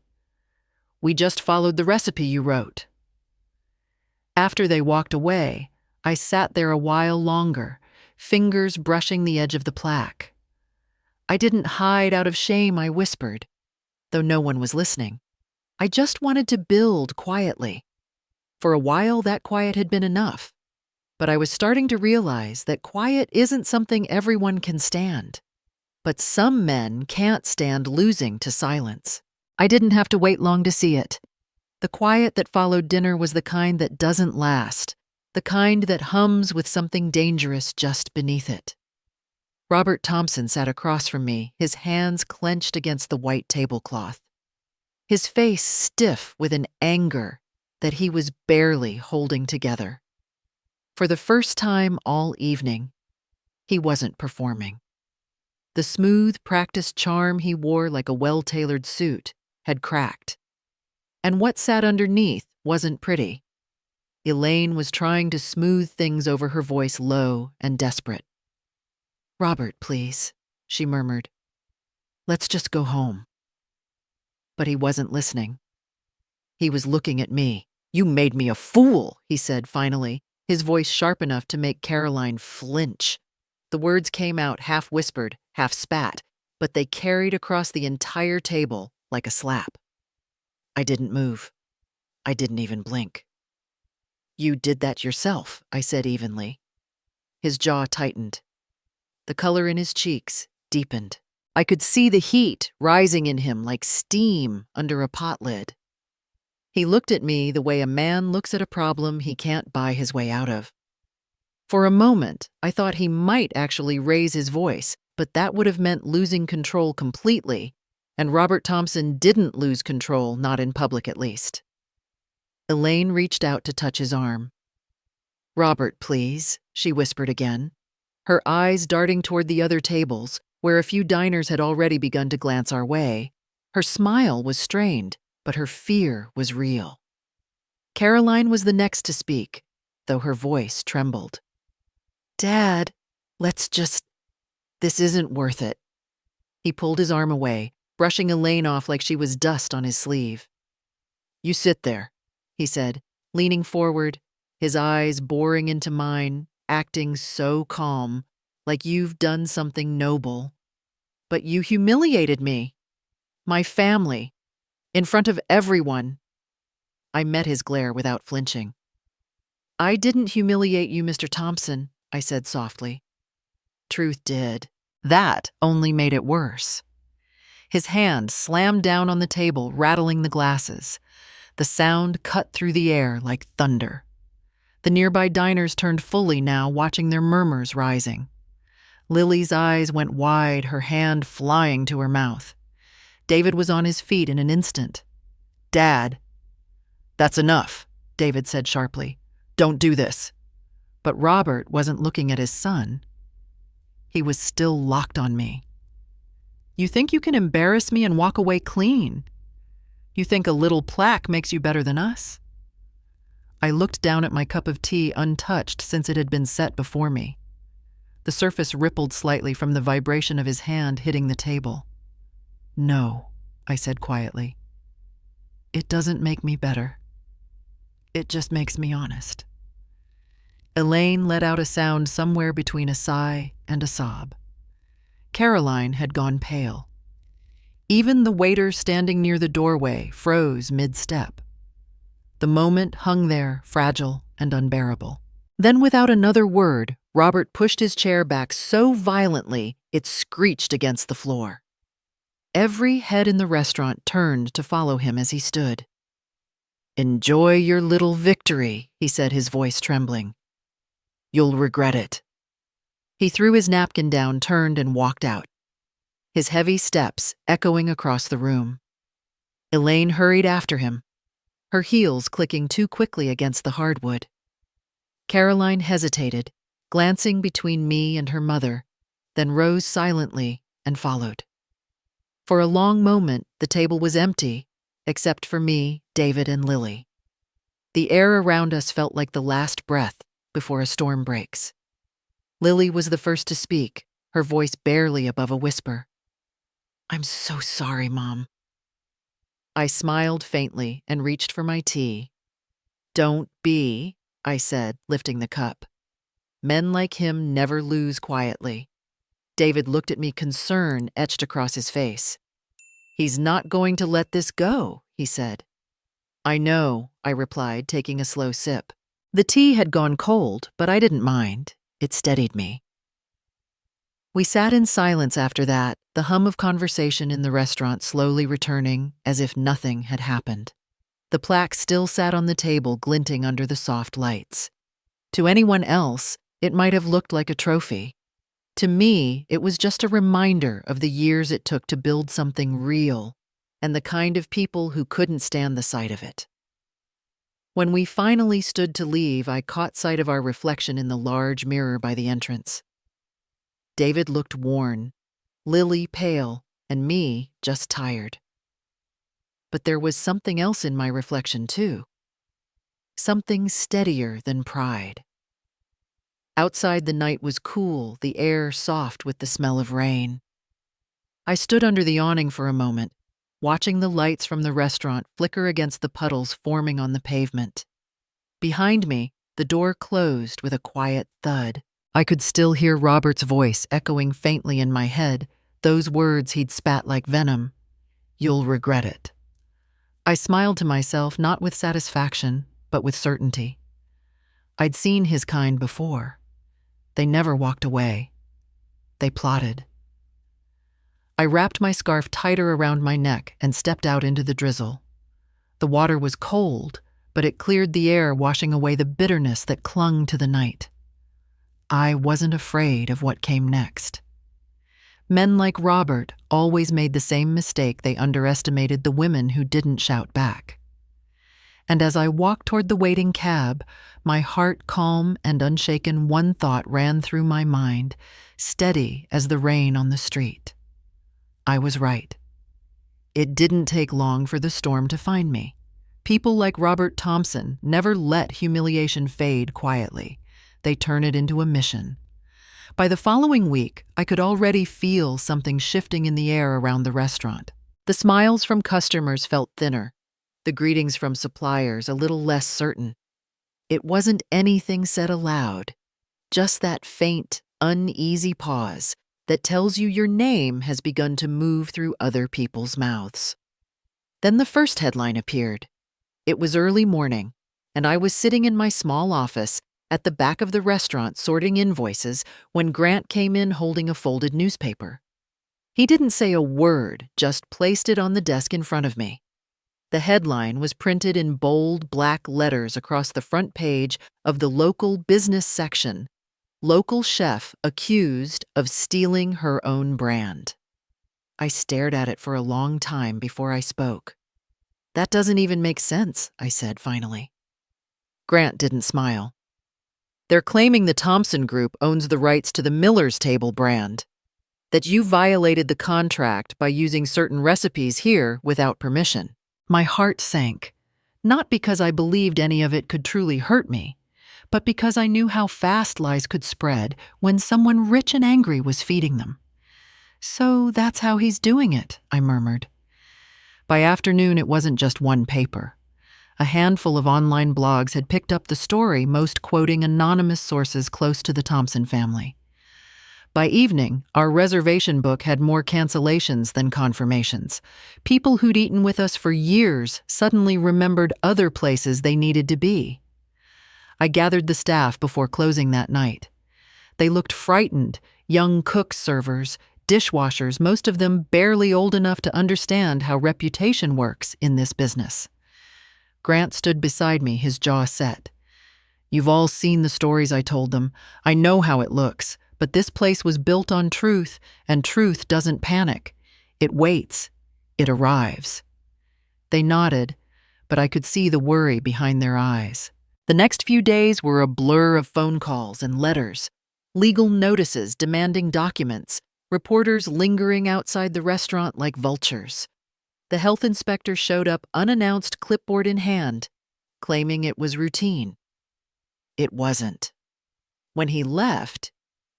We just followed the recipe you wrote. After they walked away, I sat there a while longer, fingers brushing the edge of the plaque. I didn't hide out of shame, I whispered, though no one was listening. I just wanted to build quietly. For a while, that quiet had been enough. But I was starting to realize that quiet isn't something everyone can stand. But some men can't stand losing to silence. I didn't have to wait long to see it. The quiet that followed dinner was the kind that doesn't last, the kind that hums with something dangerous just beneath it. Robert Thompson sat across from me, his hands clenched against the white tablecloth. His face stiff with an anger that he was barely holding together. For the first time all evening, he wasn't performing. The smooth, practiced charm he wore like a well-tailored suit had cracked. And what sat underneath wasn't pretty. Elaine was trying to smooth things over her voice, low and desperate. Robert, please, she murmured. Let's just go home. But he wasn't listening. He was looking at me. You made me a fool, he said finally, his voice sharp enough to make Caroline flinch. The words came out half whispered, half spat, but they carried across the entire table like a slap. I didn't move. I didn't even blink. You did that yourself, I said evenly. His jaw tightened. The color in his cheeks deepened. I could see the heat rising in him like steam under a pot lid. He looked at me the way a man looks at a problem he can't buy his way out of. For a moment, I thought he might actually raise his voice, but that would have meant losing control completely, and Robert Thompson didn't lose control, not in public at least. Elaine reached out to touch his arm. Robert, please, she whispered again, her eyes darting toward the other tables, where a few diners had already begun to glance our way. Her smile was strained, but her fear was real. Caroline was the next to speak, though her voice trembled. Dad, this isn't worth it. He pulled his arm away, brushing Elaine off like she was dust on his sleeve. You sit there, he said, leaning forward, his eyes boring into mine, acting so calm, like you've done something noble. But you humiliated me, my family, in front of everyone. I met his glare without flinching. I didn't humiliate you, Mr. Thompson, I said softly. Truth did. That only made it worse. His hand slammed down on the table, rattling the glasses. The sound cut through the air like thunder. The nearby diners turned fully now, watching their murmurs rising. Lily's eyes went wide, her hand flying to her mouth. David was on his feet in an instant. Dad. That's enough, David said sharply. Don't do this. But Robert wasn't looking at his son. He was still locked on me. You think you can embarrass me and walk away clean? You think a little plaque makes you better than us? I looked down at my cup of tea untouched since it had been set before me. The surface rippled slightly from the vibration of his hand hitting the table. No, I said quietly. It doesn't make me better. It just makes me honest. Elaine let out a sound somewhere between a sigh and a sob. Caroline had gone pale. Even the waiter standing near the doorway froze mid-step. The moment hung there, fragile and unbearable. Then without another word, Robert pushed his chair back so violently it screeched against the floor. Every head in the restaurant turned to follow him as he stood. Enjoy your little victory, he said, his voice trembling. You'll regret it. He threw his napkin down, turned, and walked out, his heavy steps echoing across the room. Elaine hurried after him, her heels clicking too quickly against the hardwood. Caroline hesitated, glancing between me and her mother, then rose silently and followed. For a long moment, the table was empty, except for me, David, and Lily. The air around us felt like the last breath before a storm breaks. Lily was the first to speak, her voice barely above a whisper. "I'm so sorry, Mom." I smiled faintly and reached for my tea. "Don't be," I said, lifting the cup. "Men like him never lose quietly." David looked at me, concern etched across his face. "He's not going to let this go," he said. "I know," I replied, taking a slow sip. The tea had gone cold, but I didn't mind. It steadied me. We sat in silence after that, the hum of conversation in the restaurant slowly returning as if nothing had happened. The plaque still sat on the table, glinting under the soft lights. To anyone else, it might have looked like a trophy. To me, it was just a reminder of the years it took to build something real, and the kind of people who couldn't stand the sight of it. When we finally stood to leave, I caught sight of our reflection in the large mirror by the entrance. David looked worn, Lily pale, and me just tired. But there was something else in my reflection, too. Something steadier than pride. Outside, the night was cool, the air soft with the smell of rain. I stood under the awning for a moment, watching the lights from the restaurant flicker against the puddles forming on the pavement. Behind me, the door closed with a quiet thud. I could still hear Robert's voice echoing faintly in my head, those words he'd spat like venom. "You'll regret it." I smiled to myself, not with satisfaction, but with certainty. I'd seen his kind before. They never walked away. They plotted. I wrapped my scarf tighter around my neck and stepped out into the drizzle. The water was cold, but it cleared the air, washing away the bitterness that clung to the night. I wasn't afraid of what came next. Men like Robert always made the same mistake. They underestimated the women who didn't shout back. And as I walked toward the waiting cab, my heart calm and unshaken, one thought ran through my mind, steady as the rain on the street. I was right. It didn't take long for the storm to find me. People like Robert Thompson never let humiliation fade quietly. They turn it into a mission. By the following week, I could already feel something shifting in the air around the restaurant. The smiles from customers felt thinner, the greetings from suppliers a little less certain. It wasn't anything said aloud, just that faint, uneasy pause that tells you your name has begun to move through other people's mouths. Then the first headline appeared. It was early morning, and I was sitting in my small office at the back of the restaurant sorting invoices when Grant came in holding a folded newspaper. He didn't say a word, just placed it on the desk in front of me. The headline was printed in bold black letters across the front page of the local business section: "Local chef accused of stealing her own brand." I stared at it for a long time before I spoke. "That doesn't even make sense," I said finally. Grant didn't smile. "They're claiming the Thompson Group owns the rights to the Miller's Table brand, that you violated the contract by using certain recipes here without permission." My heart sank, not because I believed any of it could truly hurt me, but because I knew how fast lies could spread when someone rich and angry was feeding them. "So that's how he's doing it," I murmured. By afternoon, it wasn't just one paper. A handful of online blogs had picked up the story, most quoting anonymous sources close to the Thompson family. By evening, our reservation book had more cancellations than confirmations. People who'd eaten with us for years suddenly remembered other places they needed to be. I gathered the staff before closing that night. They looked frightened, young cooks, servers, dishwashers, most of them barely old enough to understand how reputation works in this business. Grant stood beside me, his jaw set. "You've all seen the stories I told them. I know how it looks, but this place was built on truth, and truth doesn't panic. It waits. It arrives." They nodded, but I could see the worry behind their eyes. The next few days were a blur of phone calls and letters, legal notices demanding documents, reporters lingering outside the restaurant like vultures. The health inspector showed up unannounced, clipboard in hand, claiming it was routine. It wasn't. When he left,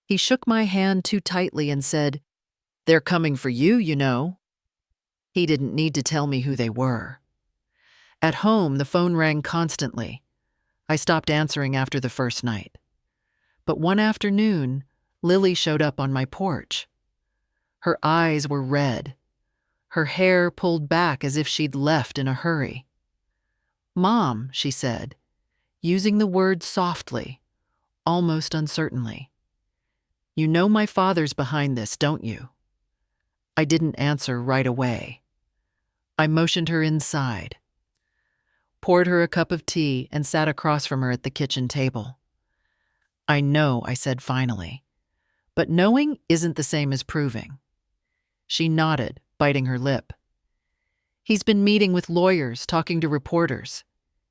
He shook my hand too tightly and said, "They're coming for you, you know." He didn't need to tell me who they were. At home, the phone rang constantly. I stopped answering after the first night. But one afternoon, Lily showed up on my porch. Her eyes were red, her hair pulled back as if she'd left in a hurry. "Mom," she said, using the word softly, almost uncertainly. "You know my father's behind this, don't you?" I didn't answer right away. I motioned her inside, poured her a cup of tea, and sat across from her at the kitchen table. "I know," I said finally, "but knowing isn't the same as proving." She nodded, biting her lip. "He's been meeting with lawyers, talking to reporters.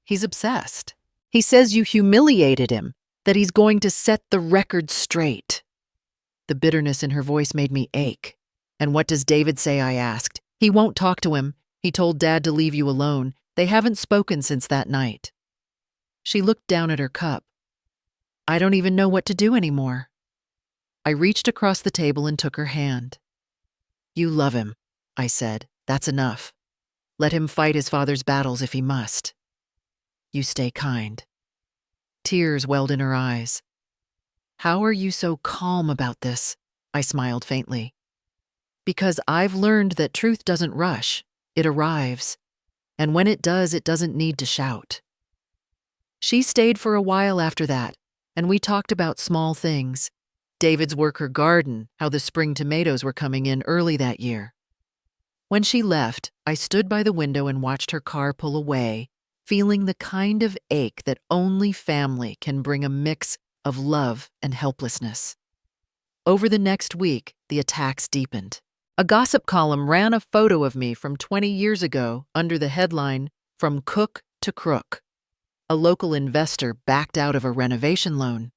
He's obsessed. He says you humiliated him, that he's going to set the record straight." The bitterness in her voice made me ache. "And what does David say?" I asked. "He won't talk to him. He told Dad to leave you alone. They haven't spoken since that night." She looked down at her cup. "I don't even know what to do anymore." I reached across the table and took her hand. "You love him," I said. "That's enough. Let him fight his father's battles if he must. You stay kind." Tears welled in her eyes. "How are you so calm about this?" I smiled faintly. "Because I've learned that truth doesn't rush. It arrives. And when it does, it doesn't need to shout." She stayed for a while after that, and we talked about small things. David's work her garden, how the spring tomatoes were coming in early that year. When she left, I stood by the window and watched her car pull away, feeling the kind of ache that only family can bring, a mix of love and helplessness. Over the next week, the attacks deepened. A gossip column ran a photo of me from 20 years ago under the headline, "From Cook to Crook." A local investor backed out of a renovation loan.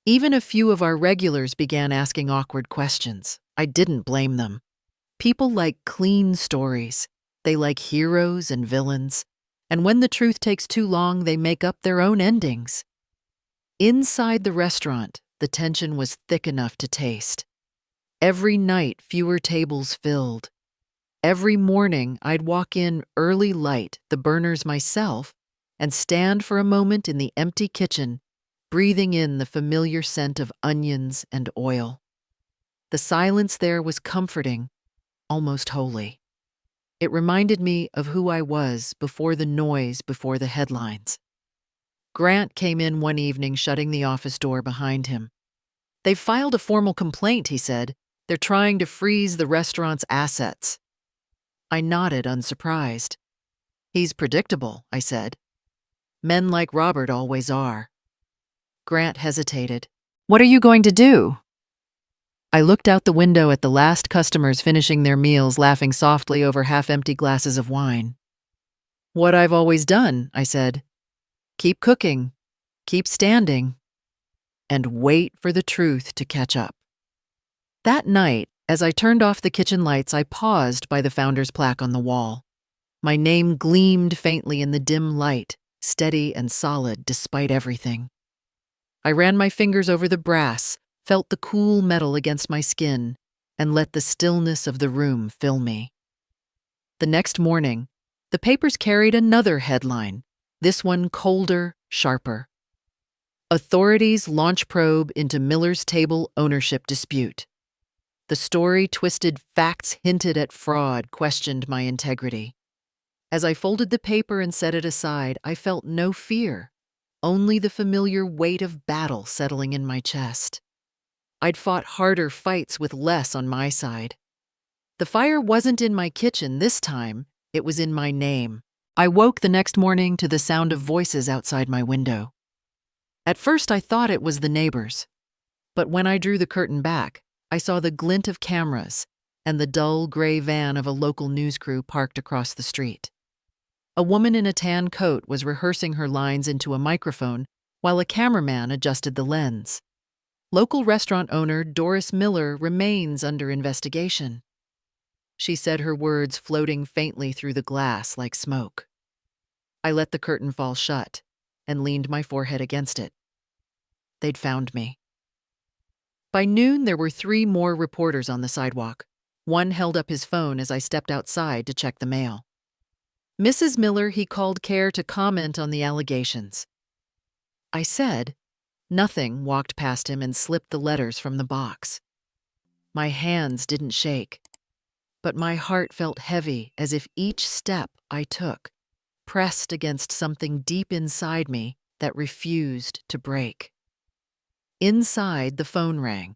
Even a few of our regulars began asking awkward questions. I didn't blame them. People like clean stories. They like heroes and villains. And when the truth takes too long, they make up their own endings. Inside the restaurant, the tension was thick enough to taste. Every night, fewer tables filled. Every morning, I'd walk in early, light the burners myself, and stand for a moment in the empty kitchen, breathing in the familiar scent of onions and oil. The silence there was comforting, almost holy. It reminded me of who I was before the noise, before the headlines. Grant came in one evening, shutting the office door behind him. "They've filed a formal complaint," he said. "They're trying to freeze the restaurant's assets." I nodded, unsurprised. "He's predictable," I said. "Men like Robert always are." Grant hesitated. "What are you going to do?" I looked out the window at the last customers finishing their meals, laughing softly over half-empty glasses of wine. "What I've always done," I said. "Keep cooking, keep standing, and wait for the truth to catch up." That night, as I turned off the kitchen lights, I paused by the founder's plaque on the wall. My name gleamed faintly in the dim light, steady and solid despite everything. I ran my fingers over the brass, felt the cool metal against my skin, and let the stillness of the room fill me. The next morning, the papers carried another headline, this one colder, sharper. "Authorities launch probe into Miller's Table ownership dispute." The story twisted facts, hinted at fraud, questioned my integrity. As I folded the paper and set it aside, I felt no fear, only the familiar weight of battle settling in my chest. I'd fought harder fights with less on my side. The fire wasn't in my kitchen this time, it was in my name. I woke the next morning to the sound of voices outside my window. At first I thought it was the neighbors, but when I drew the curtain back, I saw the glint of cameras and the dull gray van of a local news crew parked across the street. A woman in a tan coat was rehearsing her lines into a microphone while a cameraman adjusted the lens. Local restaurant owner Doris Miller remains under investigation. She said, her words floating faintly through the glass like smoke. I let the curtain fall shut and leaned my forehead against it. They'd found me. By noon, there were 3 more reporters on the sidewalk. One held up his phone as I stepped outside to check the mail. Mrs. Miller, he called care to comment on the allegations. I said nothing, walked past him and slipped the letters from the box. My hands didn't shake, but my heart felt heavy as if each step I took pressed against something deep inside me that refused to break. Inside, the phone rang.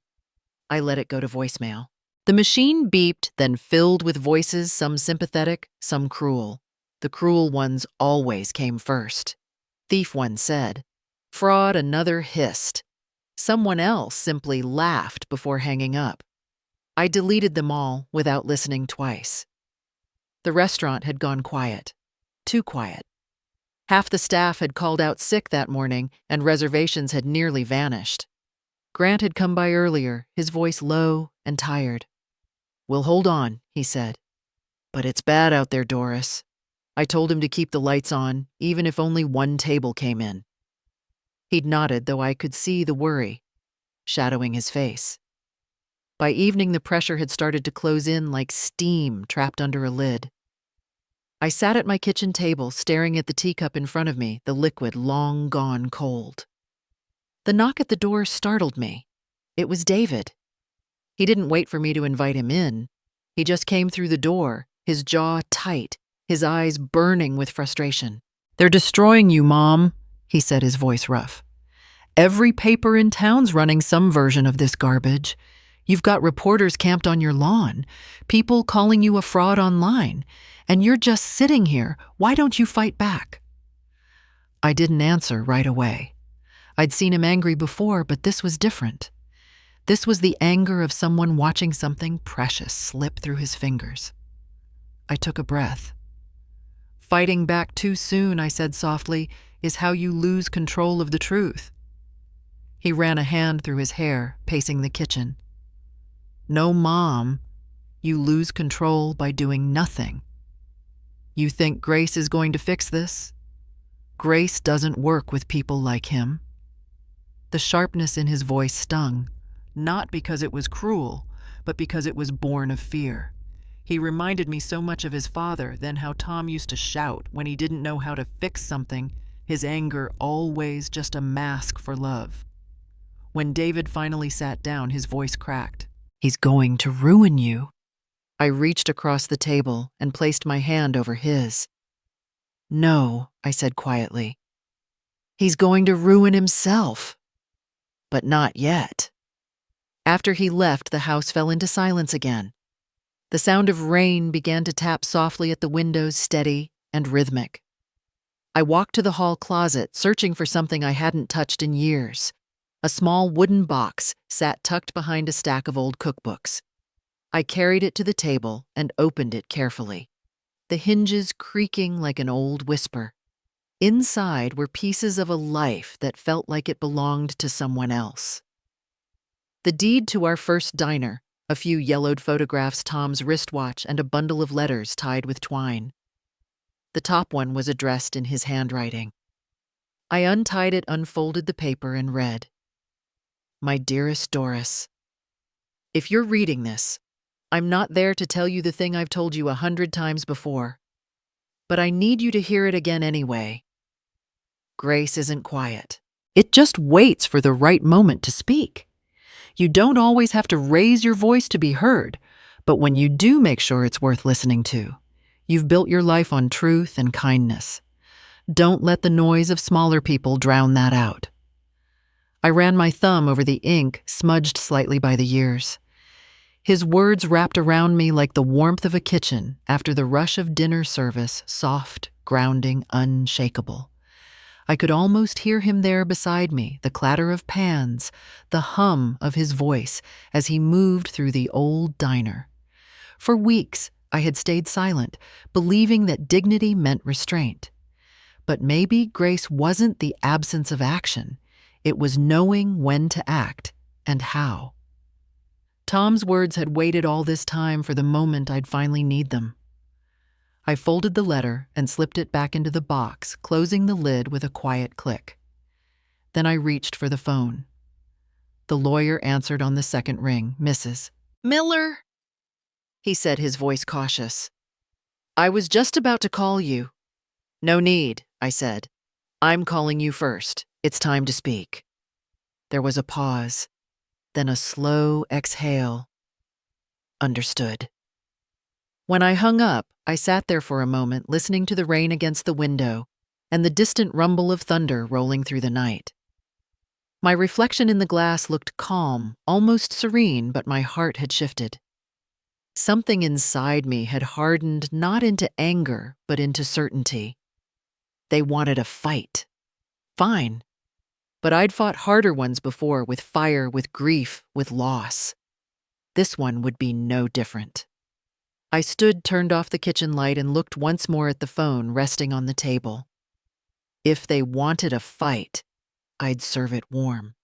I let it go to voicemail. The machine beeped, then filled with voices, some sympathetic, some cruel. The cruel ones always came first. Thief one said. Fraud another hissed. Someone else simply laughed before hanging up. I deleted them all without listening twice. The restaurant had gone quiet. Too quiet. Half the staff had called out sick that morning, and reservations had nearly vanished. Grant had come by earlier, his voice low and tired. "We'll hold on," he said. "But it's bad out there, Doris." I told him to keep the lights on, even if only one table came in. He'd nodded, though I could see the worry shadowing his face. By evening, the pressure had started to close in like steam trapped under a lid. I sat at my kitchen table, staring at the teacup in front of me, the liquid long gone cold. The knock at the door startled me. It was David. He didn't wait for me to invite him in. He just came through the door, his jaw tight, his eyes burning with frustration. "They're destroying you, Mom," he said, his voice rough. "Every paper in town's running some version of this garbage. You've got reporters camped on your lawn, people calling you a fraud online, and you're just sitting here. Why don't you fight back?" I didn't answer right away. I'd seen him angry before, but this was different. This was the anger of someone watching something precious slip through his fingers. I took a breath. "Fighting back too soon," I said softly, "is how you lose control of the truth." He ran a hand through his hair, pacing the kitchen. "No, Mom. You lose control by doing nothing. You think Grace is going to fix this? Grace doesn't work with people like him." The sharpness in his voice stung, not because it was cruel, but because it was born of fear. He reminded me so much of his father, then how Tom used to shout when he didn't know how to fix something, his anger always just a mask for love. When David finally sat down, his voice cracked. "He's going to ruin you." I reached across the table and placed my hand over his. "No," I said quietly. "He's going to ruin himself. But not yet." After he left, the house fell into silence again. The sound of rain began to tap softly at the windows, steady and rhythmic. I walked to the hall closet, searching for something I hadn't touched in years. A small wooden box sat tucked behind a stack of old cookbooks. I carried it to the table and opened it carefully, the hinges creaking like an old whisper. Inside were pieces of a life that felt like it belonged to someone else. The deed to our first diner, a few yellowed photographs, Tom's wristwatch, and a bundle of letters tied with twine. The top one was addressed in his handwriting. I untied it, unfolded the paper, and read, "My dearest Doris, if you're reading this, I'm not there to tell you the thing I've told you 100 times before, but I need you to hear it again anyway. Grace isn't quiet. It just waits for the right moment to speak. You don't always have to raise your voice to be heard, but when you do, make sure it's worth listening to. You've built your life on truth and kindness. Don't let the noise of smaller people drown that out." I ran my thumb over the ink, smudged slightly by the years. His words wrapped around me like the warmth of a kitchen after the rush of dinner service, soft, grounding, unshakable. I could almost hear him there beside me, the clatter of pans, the hum of his voice as he moved through the old diner. For weeks, I had stayed silent, believing that dignity meant restraint. But maybe grace wasn't the absence of action. It was knowing when to act and how. Tom's words had waited all this time for the moment I'd finally need them. I folded the letter and slipped it back into the box, closing the lid with a quiet click. Then I reached for the phone. The lawyer answered on the second ring. Mrs. Miller, he said, his voice cautious. I was just about to call you. No need, I said. I'm calling you first. It's time to speak. There was a pause, then a slow exhale. Understood. When I hung up, I sat there for a moment listening to the rain against the window and the distant rumble of thunder rolling through the night. My reflection in the glass looked calm, almost serene, but my heart had shifted. Something inside me had hardened not into anger, but into certainty. They wanted a fight. Fine. But I'd fought harder ones before, with fire, with grief, with loss. This one would be no different. I stood, turned off the kitchen light, and looked once more at the phone resting on the table. If they wanted a fight, I'd serve it warm.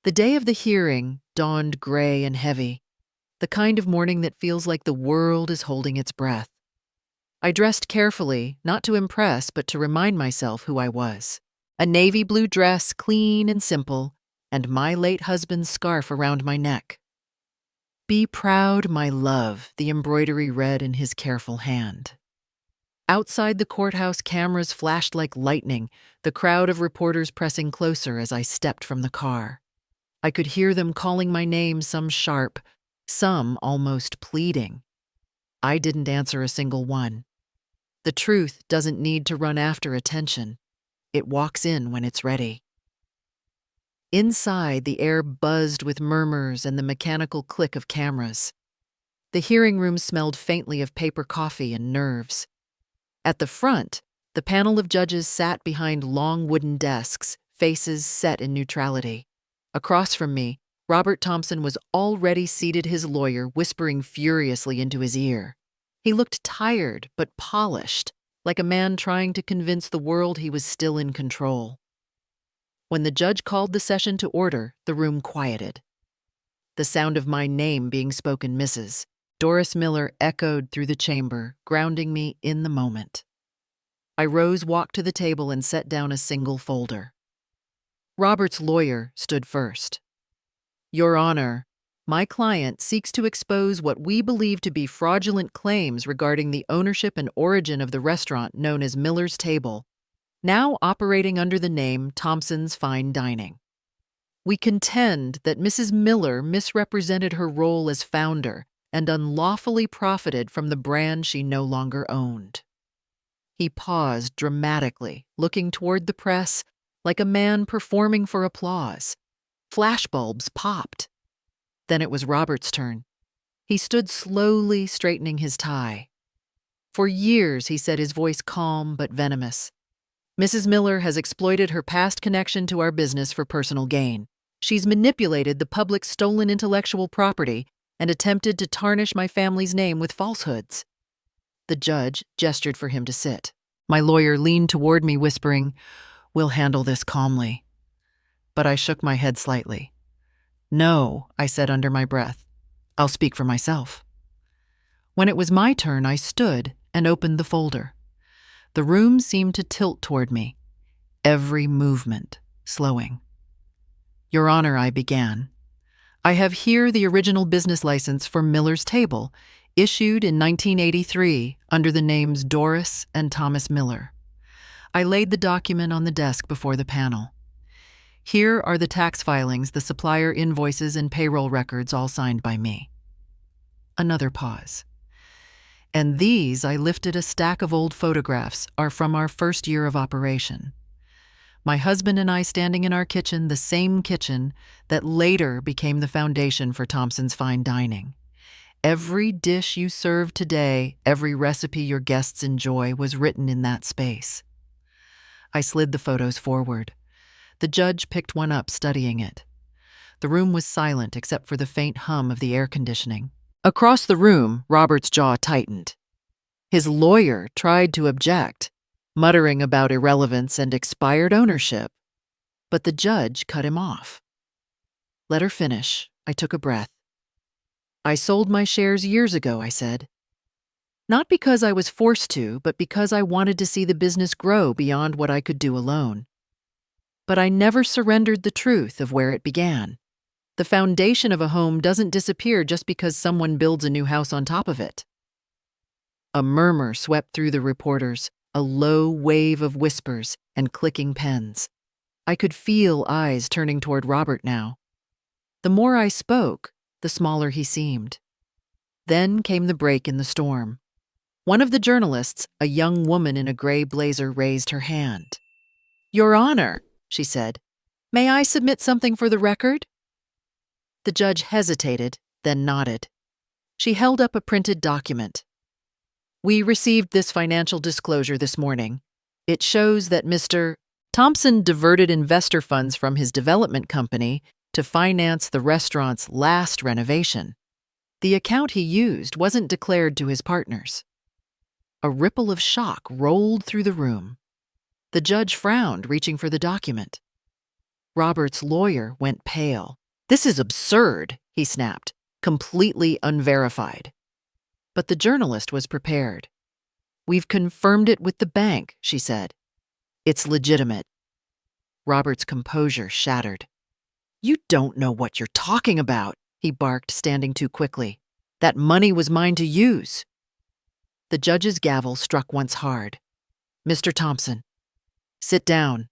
The day of the hearing dawned gray and heavy, the kind of morning that feels like the world is holding its breath. I dressed carefully, not to impress, but to remind myself who I was. A navy blue dress, clean and simple, and my late husband's scarf around my neck. Be proud, my love, the embroidery read in his careful hand. Outside the courthouse, cameras flashed like lightning, the crowd of reporters pressing closer as I stepped from the car. I could hear them calling my name, some sharp, some almost pleading. I didn't answer a single one. The truth doesn't need to run after attention. It walks in when it's ready. Inside, the air buzzed with murmurs and the mechanical click of cameras. The hearing room smelled faintly of paper coffee and nerves. At the front, the panel of judges sat behind long wooden desks, faces set in neutrality. Across from me, Robert Thompson was already seated, his lawyer whispering furiously into his ear. He looked tired but polished, like a man trying to convince the world he was still in control. When the judge called the session to order, the room quieted. The sound of my name being spoken, Mrs. Doris Miller, echoed through the chamber, grounding me in the moment. I rose, walked to the table, and set down a single folder. Robert's lawyer stood first. Your Honor, my client seeks to expose what we believe to be fraudulent claims regarding the ownership and origin of the restaurant known as Miller's Table, now operating under the name Thompson's Fine Dining. We contend that Mrs. Miller misrepresented her role as founder and unlawfully profited from the brand she no longer owned. He paused dramatically, looking toward the press like a man performing for applause. Flashbulbs popped. Then it was Robert's turn. He stood slowly, straightening his tie. For years, he said, his voice calm but venomous, Mrs. Miller has exploited her past connection to our business for personal gain. She's manipulated the public's stolen intellectual property and attempted to tarnish my family's name with falsehoods. The judge gestured for him to sit. My lawyer leaned toward me, whispering, We'll handle this calmly. But I shook my head slightly. No, I said under my breath. I'll speak for myself. When it was my turn, I stood and opened the folder. The room seemed to tilt toward me, every movement slowing. Your Honor, I began. I have here the original business license for Miller's Table, issued in 1983 under the names Doris and Thomas Miller. I laid the document on the desk before the panel. Here are the tax filings, the supplier invoices, and payroll records, all signed by me. Another pause. And these, I lifted a stack of old photographs, are from our first year of operation. My husband and I standing in our kitchen, the same kitchen that later became the foundation for Thompson's Fine Dining. Every dish you serve today, every recipe your guests enjoy was written in that space. I slid the photos forward. The judge picked one up, studying it. The room was silent except for the faint hum of the air conditioning. Across the room, Robert's jaw tightened. His lawyer tried to object, muttering about irrelevance and expired ownership, but the judge cut him off. Let her finish. I took a breath. I sold my shares years ago, I said. Not because I was forced to, but because I wanted to see the business grow beyond what I could do alone. But I never surrendered the truth of where it began. The foundation of a home doesn't disappear just because someone builds a new house on top of it. A murmur swept through the reporters, a low wave of whispers and clicking pens. I could feel eyes turning toward Robert now. The more I spoke, the smaller he seemed. Then came the break in the storm. One of the journalists, a young woman in a gray blazer, raised her hand. "Your Honor," she said, "may I submit something for the record?" The judge hesitated, then nodded. She held up a printed document. "We received this financial disclosure this morning. It shows that Mr. Thompson diverted investor funds from his development company to finance the restaurant's last renovation. The account he used wasn't declared to his partners." A ripple of shock rolled through the room. The judge frowned, reaching for the document. Robert's lawyer went pale. "This is absurd," he snapped, completely unverified. But the journalist was prepared. "We've confirmed it with the bank," she said. "It's legitimate." Robert's composure shattered. "You don't know what you're talking about," he barked, standing too quickly. "That money was mine to use." The judge's gavel struck once hard. "Mr. Thompson, sit down."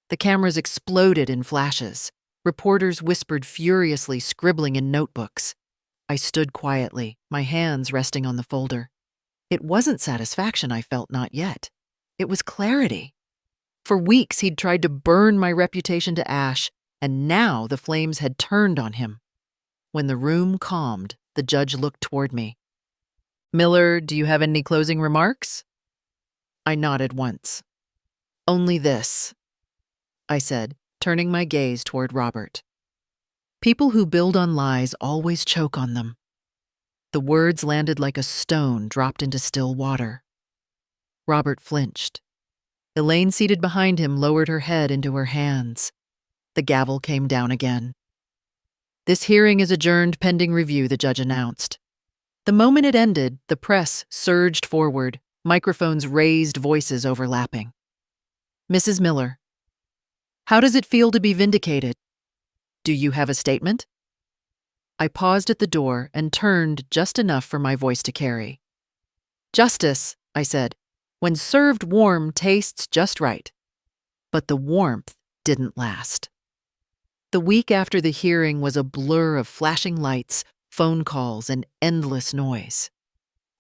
The cameras exploded in flashes. Reporters whispered furiously, scribbling in notebooks. I stood quietly, my hands resting on the folder. It wasn't satisfaction I felt, not yet. It was clarity. For weeks he'd tried to burn my reputation to ash, and now the flames had turned on him. When the room calmed, the judge looked toward me. "Miller, do you have any closing remarks?" I nodded once. "Only this," I said, turning my gaze toward Robert. "People who build on lies always choke on them." The words landed like a stone dropped into still water. Robert flinched. Elaine, seated behind him, lowered her head into her hands. The gavel came down again. "This hearing is adjourned pending review," the judge announced. The moment it ended, the press surged forward, microphones raised, voices overlapping. "Mrs. Miller, how does it feel to be vindicated? Do you have a statement?" I paused at the door and turned just enough for my voice to carry. "Justice," I said, "when served warm, tastes just right." But the warmth didn't last. The week after the hearing was a blur of flashing lights, phone calls, and endless noise.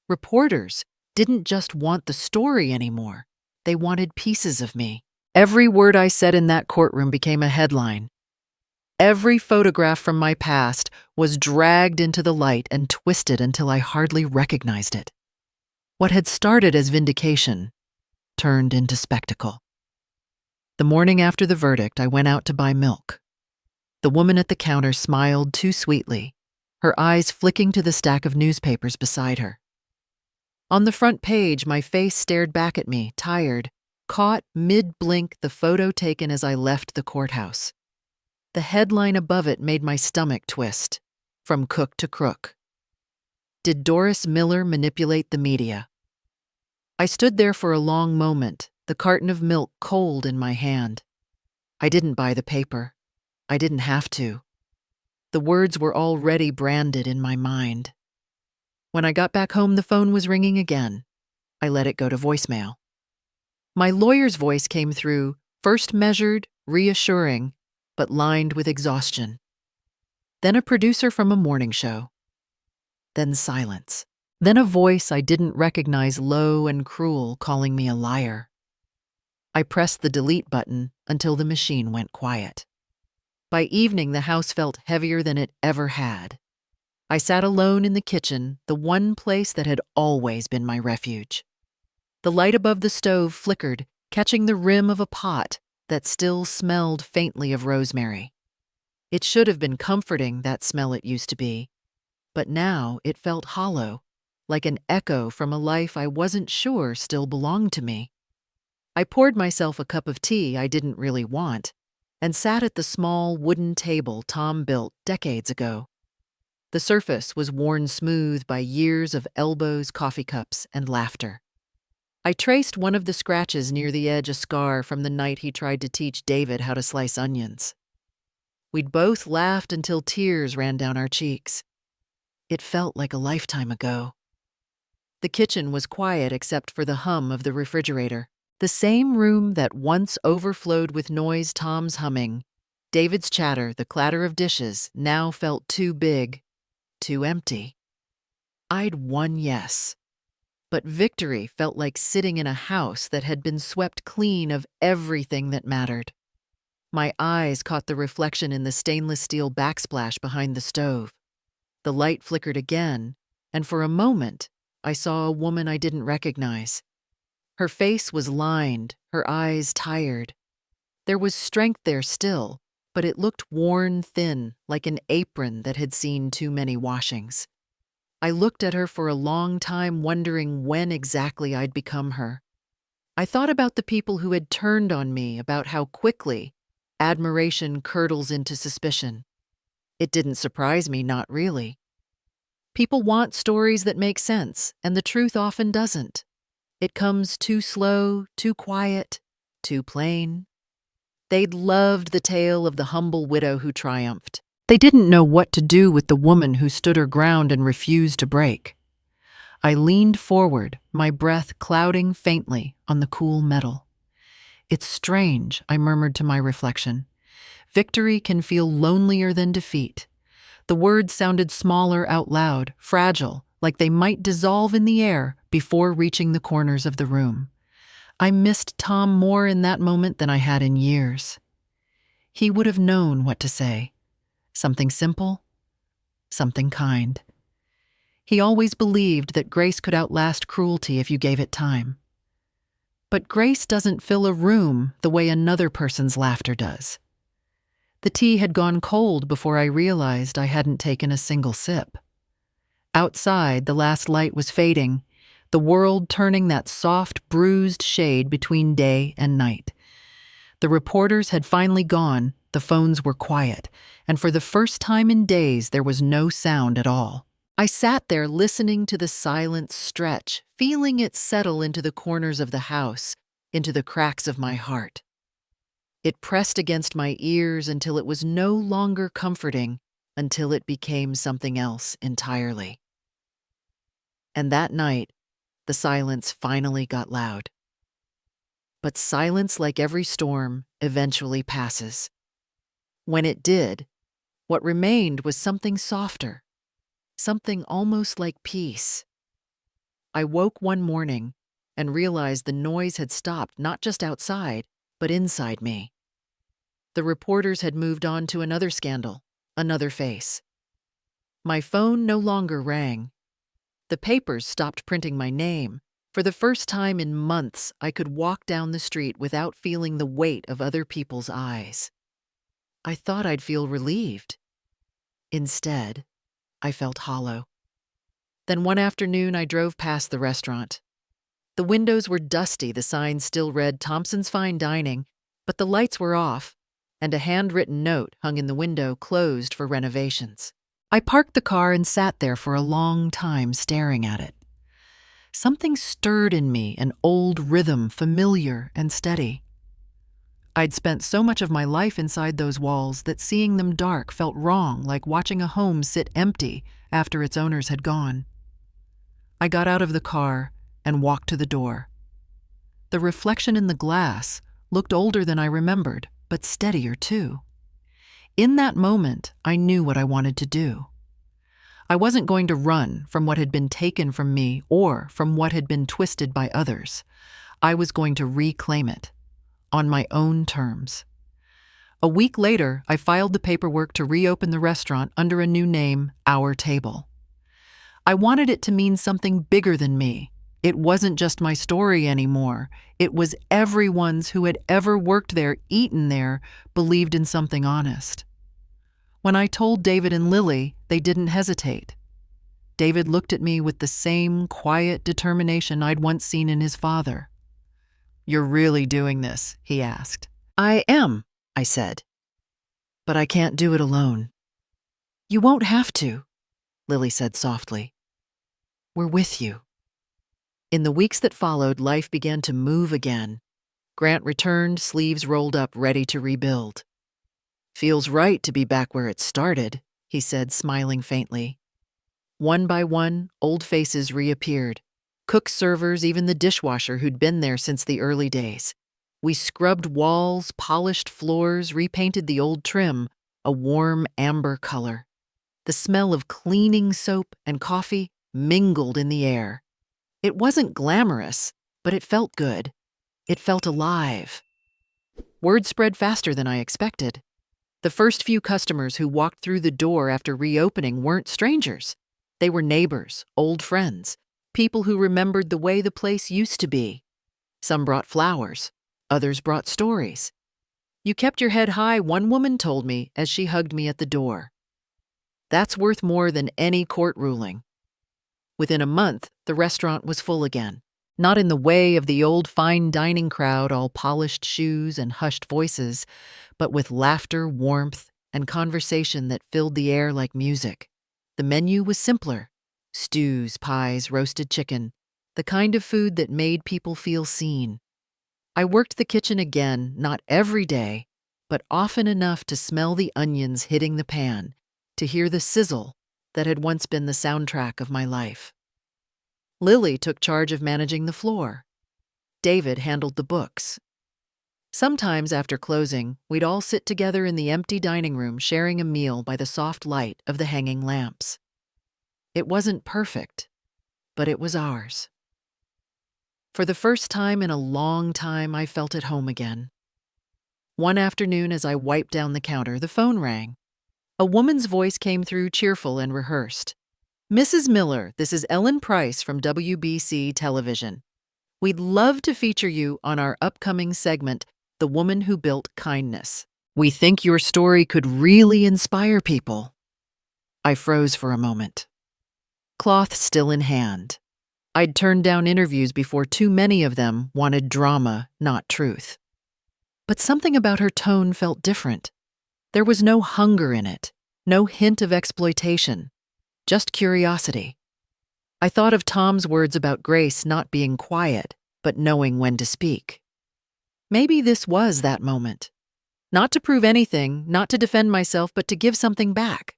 Reporters didn't just want the story anymore. They wanted pieces of me. Every word I said in that courtroom became a headline. Every photograph from my past was dragged into the light and twisted until I hardly recognized it. What had started as vindication turned into spectacle. The morning after the verdict, I went out to buy milk. The woman at the counter smiled too sweetly, her eyes flicking to the stack of newspapers beside her. On the front page, my face stared back at me, tired, caught mid-blink the photo taken as I left the courthouse. The headline above it made my stomach twist. From cook to crook. Did Doris Miller manipulate the media? I stood there for a long moment, the carton of milk cold in my hand. I didn't buy the paper. I didn't have to. The words were already branded in my mind. When I got back home, the phone was ringing again. I let it go to voicemail. My lawyer's voice came through, first measured, reassuring, but lined with exhaustion. Then a producer from a morning show. Then silence. Then a voice I didn't recognize, low and cruel, calling me a liar. I pressed the delete button until the machine went quiet. By evening, the house felt heavier than it ever had. I sat alone in the kitchen, the one place that had always been my refuge. The light above the stove flickered, catching the rim of a pot that still smelled faintly of rosemary. It should have been comforting, that smell it used to be, but now it felt hollow, like an echo from a life I wasn't sure still belonged to me. I poured myself a cup of tea I didn't really want, and sat at the small wooden table Tom built decades ago. The surface was worn smooth by years of elbows, coffee cups, and laughter. I traced one of the scratches near the edge, a scar from the night he tried to teach David how to slice onions. We'd both laughed until tears ran down our cheeks. It felt like a lifetime ago. The kitchen was quiet except for the hum of the refrigerator. The same room that once overflowed with noise, Tom's humming, David's chatter, the clatter of dishes, now felt too big, too empty. I'd won, yes. But victory felt like sitting in a house that had been swept clean of everything that mattered. My eyes caught the reflection in the stainless steel backsplash behind the stove. The light flickered again, and for a moment, I saw a woman I didn't recognize. Her face was lined, her eyes tired. There was strength there still, but it looked worn thin, like an apron that had seen too many washings. I looked at her for a long time, wondering when exactly I'd become her. I thought about the people who had turned on me, about how quickly admiration curdles into suspicion. It didn't surprise me, not really. People want stories that make sense, and the truth often doesn't. It comes too slow, too quiet, too plain. They'd loved the tale of the humble widow who triumphed. They didn't know what to do with the woman who stood her ground and refused to break. I leaned forward, my breath clouding faintly on the cool metal. "It's strange," I murmured to my reflection. "Victory can feel lonelier than defeat." The words sounded smaller out loud, fragile, like they might dissolve in the air before reaching the corners of the room. I missed Tom more in that moment than I had in years. He would have known what to say. Something simple, something kind. He always believed that grace could outlast cruelty if you gave it time. But grace doesn't fill a room the way another person's laughter does. The tea had gone cold before I realized I hadn't taken a single sip. Outside, the last light was fading, the world turning that soft, bruised shade between day and night. The reporters had finally gone, the phones were quiet, and for the first time in days there was no sound at all. I sat there listening to the silence stretch, feeling it settle into the corners of the house, into the cracks of my heart. It pressed against my ears until it was no longer comforting, until it became something else entirely. And that night, the silence finally got loud. But silence, like every storm, eventually passes. When it did, what remained was something softer, something almost like peace. I woke one morning and realized the noise had stopped not just outside, but inside me. The reporters had moved on to another scandal, another face. My phone no longer rang. The papers stopped printing my name. For the first time in months, I could walk down the street without feeling the weight of other people's eyes. I thought I'd feel relieved. Instead, I felt hollow. Then one afternoon, I drove past the restaurant. The windows were dusty, the sign still read Thompson's Fine Dining, but the lights were off, and a handwritten note hung in the window closed for renovations. I parked the car and sat there for a long time staring at it. Something stirred in me, an old rhythm, familiar and steady. I'd spent so much of my life inside those walls that seeing them dark felt wrong, like watching a home sit empty after its owners had gone. I got out of the car and walked to the door. The reflection in the glass looked older than I remembered, but steadier too. In that moment, I knew what I wanted to do. I wasn't going to run from what had been taken from me or from what had been twisted by others. I was going to reclaim it, on my own terms. A week later, I filed the paperwork to reopen the restaurant under a new name, Our Table. I wanted it to mean something bigger than me. It wasn't just my story anymore. It was everyone's who had ever worked there, eaten there, believed in something honest. When I told David and Lily, they didn't hesitate. David looked at me with the same quiet determination I'd once seen in his father. "You're really doing this?" he asked. "I am," I said. "But I can't do it alone." "You won't have to," Lily said softly. "We're with you." In the weeks that followed, life began to move again. Grant returned, sleeves rolled up, ready to rebuild. Feels right to be back where it started, he said, smiling faintly. One by one, old faces reappeared. Cooks, servers, even the dishwasher who'd been there since the early days. We scrubbed walls, polished floors, repainted the old trim, a warm amber color. The smell of cleaning soap and coffee mingled in the air. It wasn't glamorous, but it felt good. It felt alive. Word spread faster than I expected. The first few customers who walked through the door after reopening weren't strangers. They were neighbors, old friends, people who remembered the way the place used to be. Some brought flowers, others brought stories. You kept your head high, one woman told me as she hugged me at the door. That's worth more than any court ruling. Within a month, the restaurant was full again. Not in the way of the old fine dining crowd, all polished shoes and hushed voices, but with laughter, warmth, and conversation that filled the air like music. The menu was simpler: stews, pies, roasted chicken, the kind of food that made people feel seen. I worked the kitchen again, not every day, but often enough to smell the onions hitting the pan, to hear the sizzle that had once been the soundtrack of my life. Lily took charge of managing the floor. David handled the books. Sometimes after closing, we'd all sit together in the empty dining room sharing a meal by the soft light of the hanging lamps. It wasn't perfect, but it was ours. For the first time in a long time, I felt at home again. One afternoon, as I wiped down the counter, the phone rang. A woman's voice came through, cheerful and rehearsed. "Mrs. Miller, this is Ellen Price from WBC Television. We'd love to feature you on our upcoming segment, The Woman Who Built Kindness. We think your story could really inspire people." I froze for a moment. Cloth still in hand. I'd turned down interviews before too many of them wanted drama, not truth. But something about her tone felt different. There was no hunger in it, no hint of exploitation, just curiosity. I thought of Tom's words about Grace not being quiet, but knowing when to speak. Maybe this was that moment. Not to prove anything, not to defend myself, but to give something back.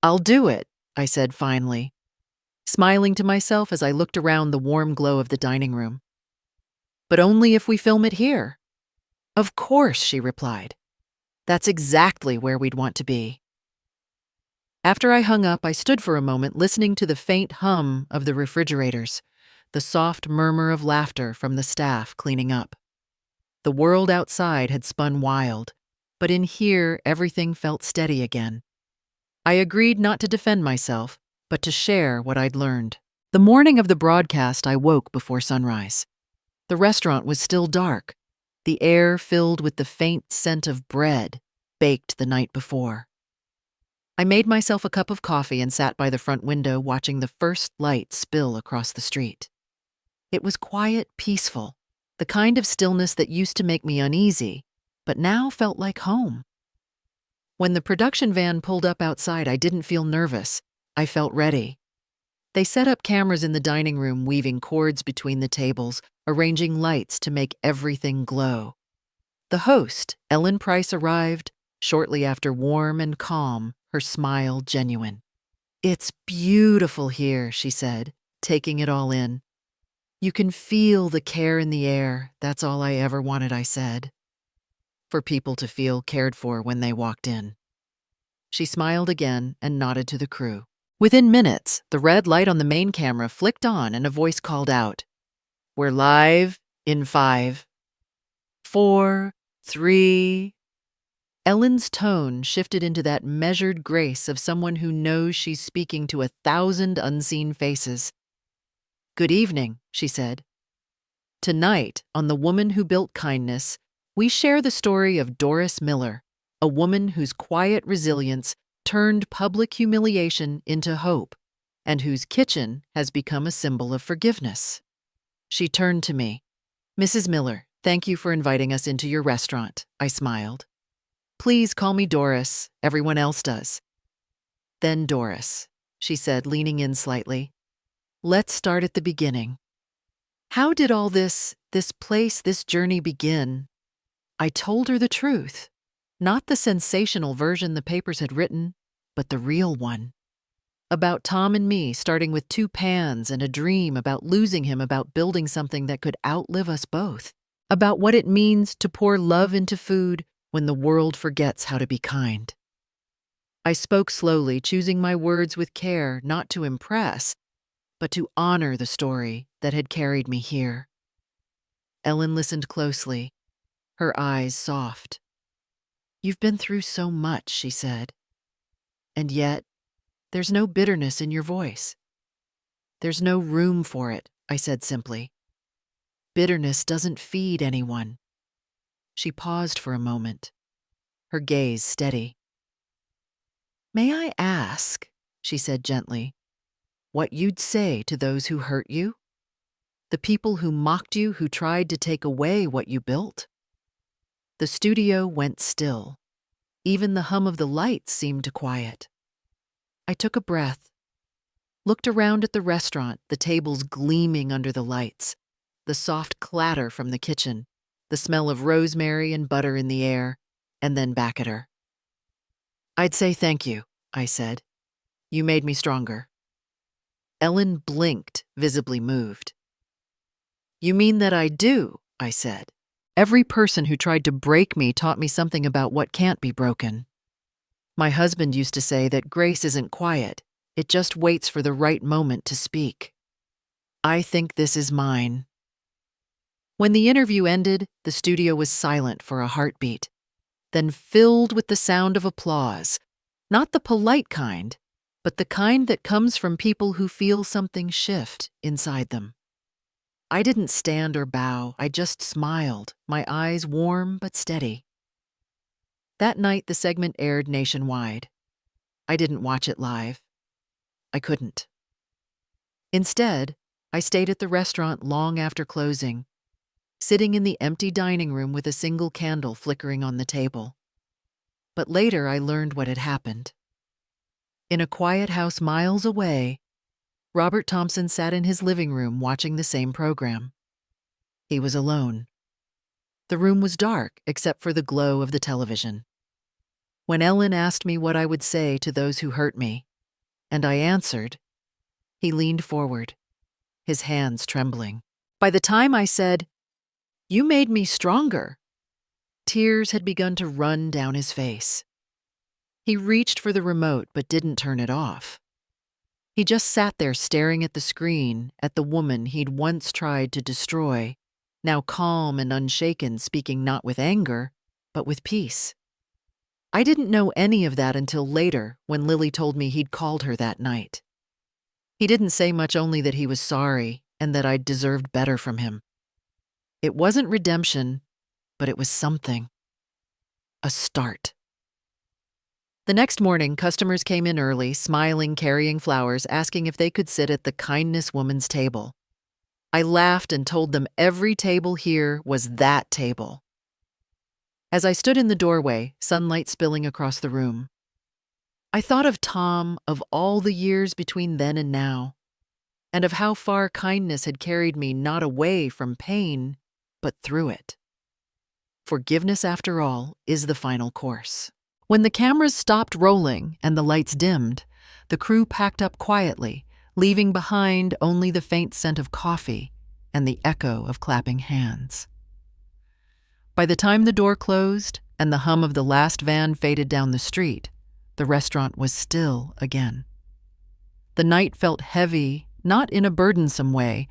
"I'll do it," I said finally, smiling to myself as I looked around the warm glow of the dining room. "But only if we film it here." "Of course," she replied. "That's exactly where we'd want to be." After I hung up, I stood for a moment listening to the faint hum of the refrigerators, the soft murmur of laughter from the staff cleaning up. The world outside had spun wild, but in here everything felt steady again. I agreed not to defend myself, but to share what I'd learned. The morning of the broadcast, I woke before sunrise. The restaurant was still dark, the air filled with the faint scent of bread baked the night before. I made myself a cup of coffee and sat by the front window watching the first light spill across the street. It was quiet, peaceful, the kind of stillness that used to make me uneasy, but now felt like home. When the production van pulled up outside, I didn't feel nervous. I felt ready. They set up cameras in the dining room, weaving cords between the tables, arranging lights to make everything glow. The host, Ellen Price, arrived shortly after, warm and calm, her smile genuine. "It's beautiful here," she said, taking it all in. "You can feel the care in the air. That's all I ever wanted," I said. For people to feel cared for when they walked in. She smiled again and nodded to the crew. Within minutes, the red light on the main camera flicked on and a voice called out, "We're live in 5, 4, 3. Ellen's tone shifted into that measured grace of someone who knows she's speaking to 1,000 unseen faces. "Good evening," she said. "Tonight, on The Woman Who Built Kindness, we share the story of Doris Miller, a woman whose quiet resilience turned public humiliation into hope, and whose kitchen has become a symbol of forgiveness." She turned to me. "Mrs. Miller, thank you for inviting us into your restaurant," I smiled. "Please call me Doris, everyone else does." "Then Doris," she said, leaning in slightly. "Let's start at the beginning. How did all this place, this journey begin?" I told her the truth. Not the sensational version the papers had written, but the real one. About Tom and me, starting with 2 pans and a dream about losing him, about building something that could outlive us both, about what it means to pour love into food when the world forgets how to be kind. I spoke slowly, choosing my words with care, not to impress, but to honor the story that had carried me here. Ellen listened closely, her eyes soft. "You've been through so much," she said. "And yet, there's no bitterness in your voice." "There's no room for it," I said simply. "Bitterness doesn't feed anyone." She paused for a moment, her gaze steady. "May I ask," she said gently, "what you'd say to those who hurt you? The people who mocked you, who tried to take away what you built?" The studio went still. Even the hum of the lights seemed to quiet. I took a breath, looked around at the restaurant, the tables gleaming under the lights, the soft clatter from the kitchen, the smell of rosemary and butter in the air, and then back at her. "I'd say thank you," I said. "You made me stronger." Ellen blinked, visibly moved. "You mean that I do," I said. "Every person who tried to break me taught me something about what can't be broken. My husband used to say that grace isn't quiet, it just waits for the right moment to speak. I think this is mine." When the interview ended, the studio was silent for a heartbeat, then filled with the sound of applause, not the polite kind, but the kind that comes from people who feel something shift inside them. I didn't stand or bow, I just smiled, my eyes warm but steady. That night, the segment aired nationwide. I didn't watch it live. I couldn't. Instead, I stayed at the restaurant long after closing, sitting in the empty dining room with a single candle flickering on the table. But later I learned what had happened. In a quiet house miles away, Robert Thompson sat in his living room watching the same program. He was alone. The room was dark except for the glow of the television. When Ellen asked me what I would say to those who hurt me, and I answered, he leaned forward, his hands trembling. By the time I said, "You made me stronger," tears had begun to run down his face. He reached for the remote but didn't turn it off. He just sat there staring at the screen, at the woman he'd once tried to destroy, now calm and unshaken, speaking not with anger, but with peace. I didn't know any of that until later, when Lily told me he'd called her that night. He didn't say much, only that he was sorry and that I'd deserved better from him. It wasn't redemption, but it was something. A start. The next morning, customers came in early, smiling, carrying flowers, asking if they could sit at the kindness woman's table. I laughed and told them every table here was that table. As I stood in the doorway, sunlight spilling across the room, I thought of Tom, of all the years between then and now, and of how far kindness had carried me, not away from pain, but through it. Forgiveness, after all, is the final course. When the cameras stopped rolling and the lights dimmed, the crew packed up quietly, leaving behind only the faint scent of coffee and the echo of clapping hands. By the time the door closed and the hum of the last van faded down the street, the restaurant was still again. The night felt heavy, not in a burdensome way,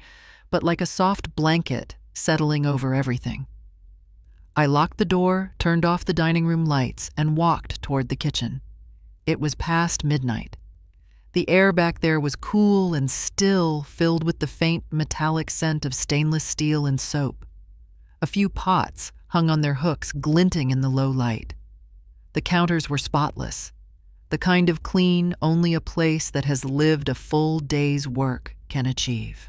but like a soft blanket settling over everything. I locked the door, turned off the dining room lights, and walked toward the kitchen. It was past midnight. The air back there was cool and still, filled with the faint metallic scent of stainless steel and soap. A few pots hung on their hooks, glinting in the low light. The counters were spotless, the kind of clean only a place that has lived a full day's work can achieve.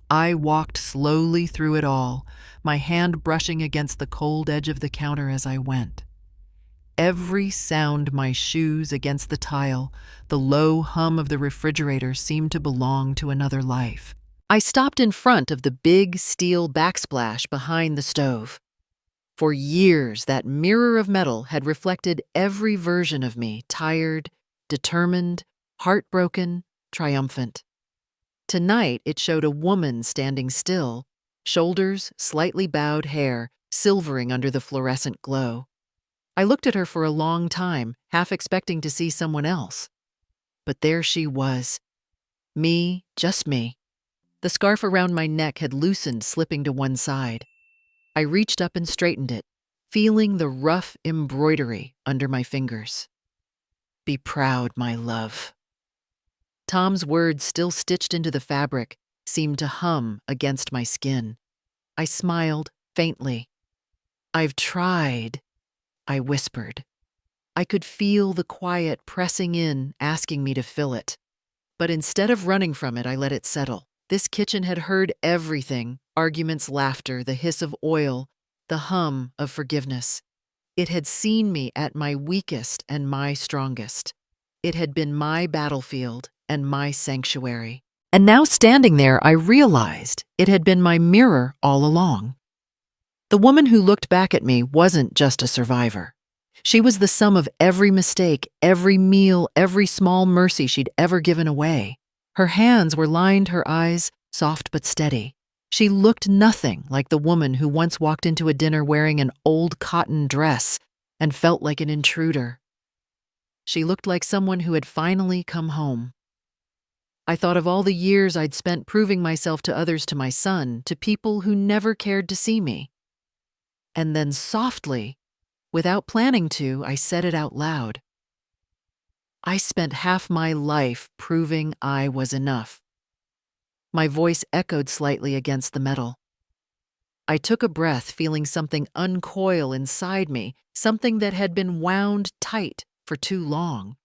I walked slowly through it all, my hand brushing against the cold edge of the counter as I went. Every sound, my shoes against the tile, the low hum of the refrigerator seemed to belong to another life. I stopped in front of the big steel backsplash behind the stove. For years, that mirror of metal had reflected every version of me, tired, determined, heartbroken, triumphant. Tonight, it showed a woman standing still, shoulders, slightly bowed hair, silvering under the fluorescent glow. I looked at her for a long time, half expecting to see someone else. But there she was. Me, just me. The scarf around my neck had loosened, slipping to one side. I reached up and straightened it, feeling the rough embroidery under my fingers. Be proud, my love. Tom's words, still stitched into the fabric, seemed to hum against my skin. I smiled faintly. I've tried, I whispered. I could feel the quiet pressing in, asking me to fill it. But instead of running from it, I let it settle. This kitchen had heard everything: arguments, laughter, the hiss of oil, the hum of forgiveness. It had seen me at my weakest and my strongest. It had been my battlefield and my sanctuary. And now, standing there, I realized it had been my mirror all along. The woman who looked back at me wasn't just a survivor. She was the sum of every mistake, every meal, every small mercy she'd ever given away. Her hands were lined, her eyes soft but steady. She looked nothing like the woman who once walked into a dinner wearing an old cotton dress and felt like an intruder. She looked like someone who had finally come home. I thought of all the years I'd spent proving myself to others, to my son, to people who never cared to see me. And then softly, without planning to, I said it out loud. I spent half my life proving I was enough. My voice echoed slightly against the metal. I took a breath, feeling something uncoil inside me, something that had been wound tight for too long.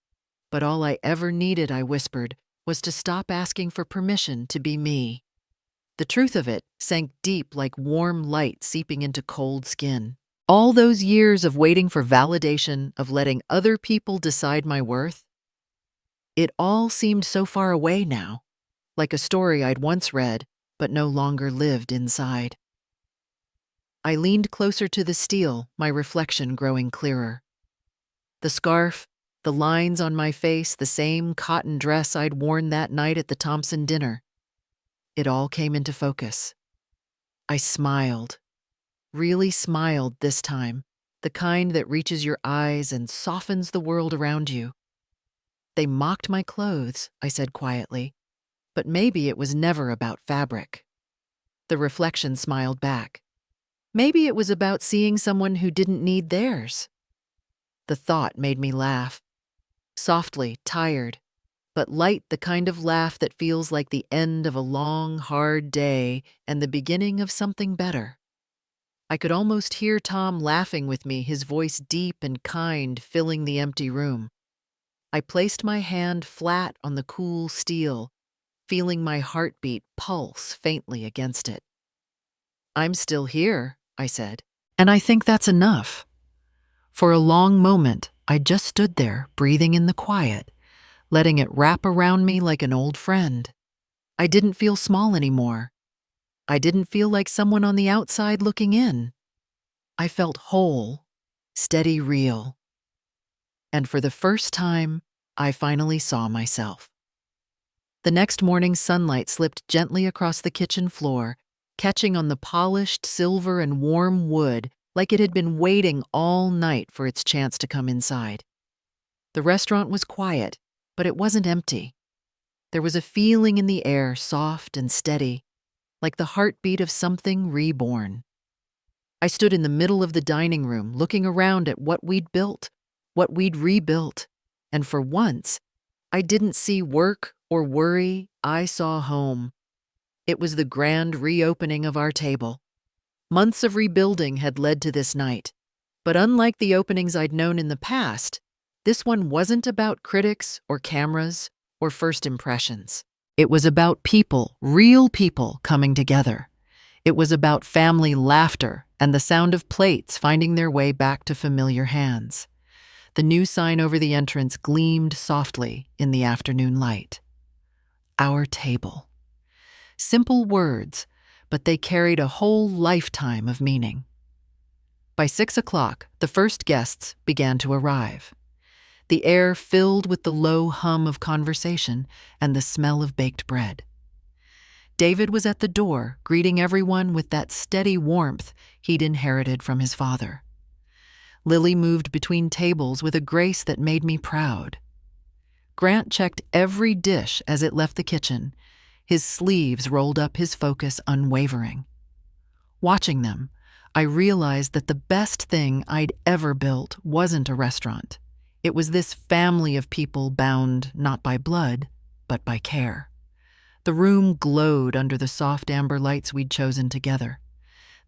But all I ever needed, I whispered, was to stop asking for permission to be me. The truth of it sank deep like warm light seeping into cold skin. All those years of waiting for validation, of letting other people decide my worth, it all seemed so far away now, like a story I'd once read but no longer lived inside. I leaned closer to the steel, my reflection growing clearer. The scarf, the lines on my face, the same cotton dress I'd worn that night at the Thompson dinner. It all came into focus. I smiled, really smiled this time, the kind that reaches your eyes and softens the world around you. They mocked my clothes, I said quietly, but maybe it was never about fabric. The reflection smiled back. Maybe it was about seeing someone who didn't need theirs. The thought made me laugh. Softly, tired, but light, the kind of laugh that feels like the end of a long, hard day and the beginning of something better. I could almost hear Tom laughing with me, his voice deep and kind, filling the empty room. I placed my hand flat on the cool steel, feeling my heartbeat pulse faintly against it. I'm still here, I said, and I think that's enough. For a long moment, I just stood there, breathing in the quiet, letting it wrap around me like an old friend. I didn't feel small anymore. I didn't feel like someone on the outside looking in. I felt whole, steady, real. And for the first time, I finally saw myself. The next morning, sunlight slipped gently across the kitchen floor, catching on the polished silver and warm wood like it had been waiting all night for its chance to come inside. The restaurant was quiet, but it wasn't empty. There was a feeling in the air, soft and steady, like the heartbeat of something reborn. I stood in the middle of the dining room, looking around at what we'd built, what we'd rebuilt, and for once, I didn't see work or worry, I saw home. It was the grand reopening of our table. Months of rebuilding had led to this night, but unlike the openings I'd known in the past, this one wasn't about critics or cameras or first impressions. It was about people, real people coming together. It was about family laughter and the sound of plates finding their way back to familiar hands. The new sign over the entrance gleamed softly in the afternoon light. Our table. Simple words, but they carried a whole lifetime of meaning. By 6 o'clock, the first guests began to arrive. The air filled with the low hum of conversation and the smell of baked bread. David was at the door, greeting everyone with that steady warmth he'd inherited from his father. Lily moved between tables with a grace that made me proud. Grant checked every dish as it left the kitchen, his sleeves rolled up, his focus unwavering. Watching them, I realized that the best thing I'd ever built wasn't a restaurant. It was this family of people bound not by blood, but by care. The room glowed under the soft amber lights we'd chosen together.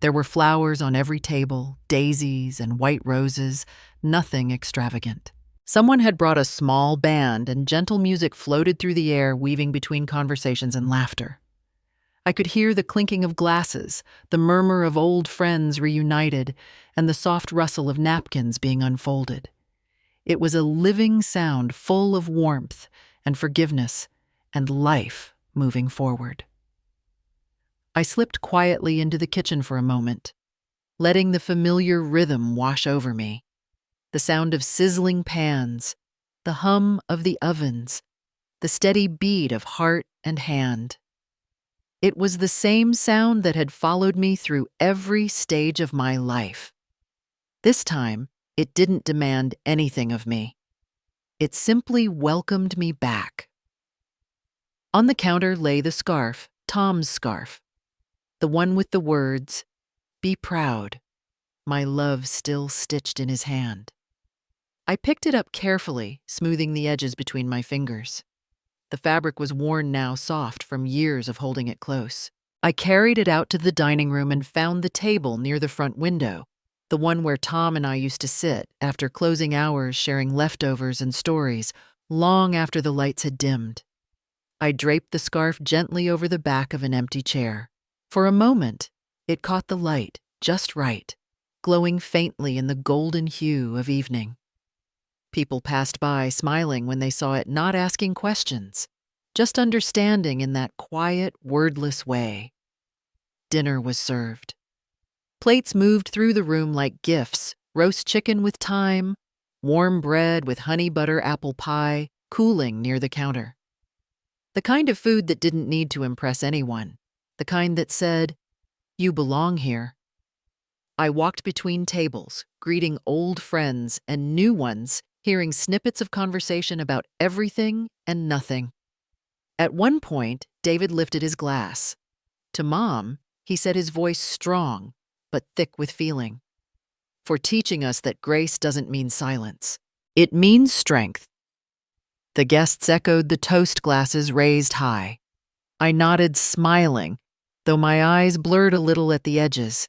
There were flowers on every table, daisies and white roses, nothing extravagant. Someone had brought a small band, and gentle music floated through the air, weaving between conversations and laughter. I could hear the clinking of glasses, the murmur of old friends reunited, and the soft rustle of napkins being unfolded. It was a living sound full of warmth and forgiveness and life moving forward. I slipped quietly into the kitchen for a moment, letting the familiar rhythm wash over me. The sound of sizzling pans, the hum of the ovens, the steady beat of heart and hand. It was the same sound that had followed me through every stage of my life. This time, it didn't demand anything of me. It simply welcomed me back. On the counter lay the scarf, Tom's scarf, the one with the words, "Be proud," my love still stitched in his hand. I picked it up carefully, smoothing the edges between my fingers. The fabric was worn now, soft from years of holding it close. I carried it out to the dining room and found the table near the front window, the one where Tom and I used to sit after closing hours, sharing leftovers and stories long after the lights had dimmed. I draped the scarf gently over the back of an empty chair. For a moment, it caught the light just right, glowing faintly in the golden hue of evening. People passed by, smiling when they saw it, not asking questions, just understanding in that quiet, wordless way. Dinner was served. Plates moved through the room like gifts: roast chicken with thyme, warm bread with honey butter apple pie, cooling near the counter. The kind of food that didn't need to impress anyone, the kind that said, "You belong here." I walked between tables, greeting old friends and new ones, hearing snippets of conversation about everything and nothing. At one point, David lifted his glass. To Mom, he said, his voice strong, but thick with feeling, "For teaching us that grace doesn't mean silence. It means strength." The guests echoed the toast glasses raised high. I nodded, smiling, though my eyes blurred a little at the edges.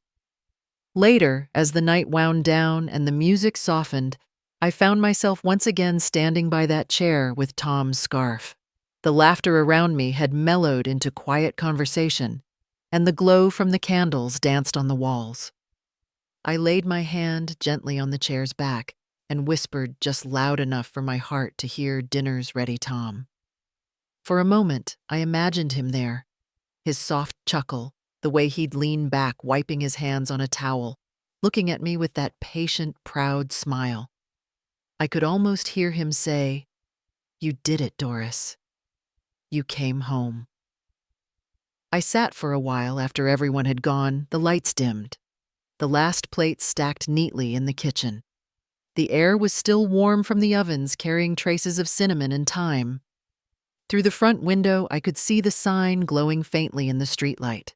Later, as the night wound down and the music softened, I found myself once again standing by that chair with Tom's scarf. The laughter around me had mellowed into quiet conversation, and the glow from the candles danced on the walls. I laid my hand gently on the chair's back and whispered just loud enough for my heart to hear "Dinner's ready, Tom." For a moment, I imagined him there, his soft chuckle, the way he'd lean back, wiping his hands on a towel, looking at me with that patient, proud smile. I could almost hear him say, "You did it, Doris. You came home." I sat for a while after everyone had gone. The lights dimmed. The last plates stacked neatly in the kitchen. The air was still warm from the ovens, carrying traces of cinnamon and thyme. Through the front window, I could see the sign glowing faintly in the streetlight.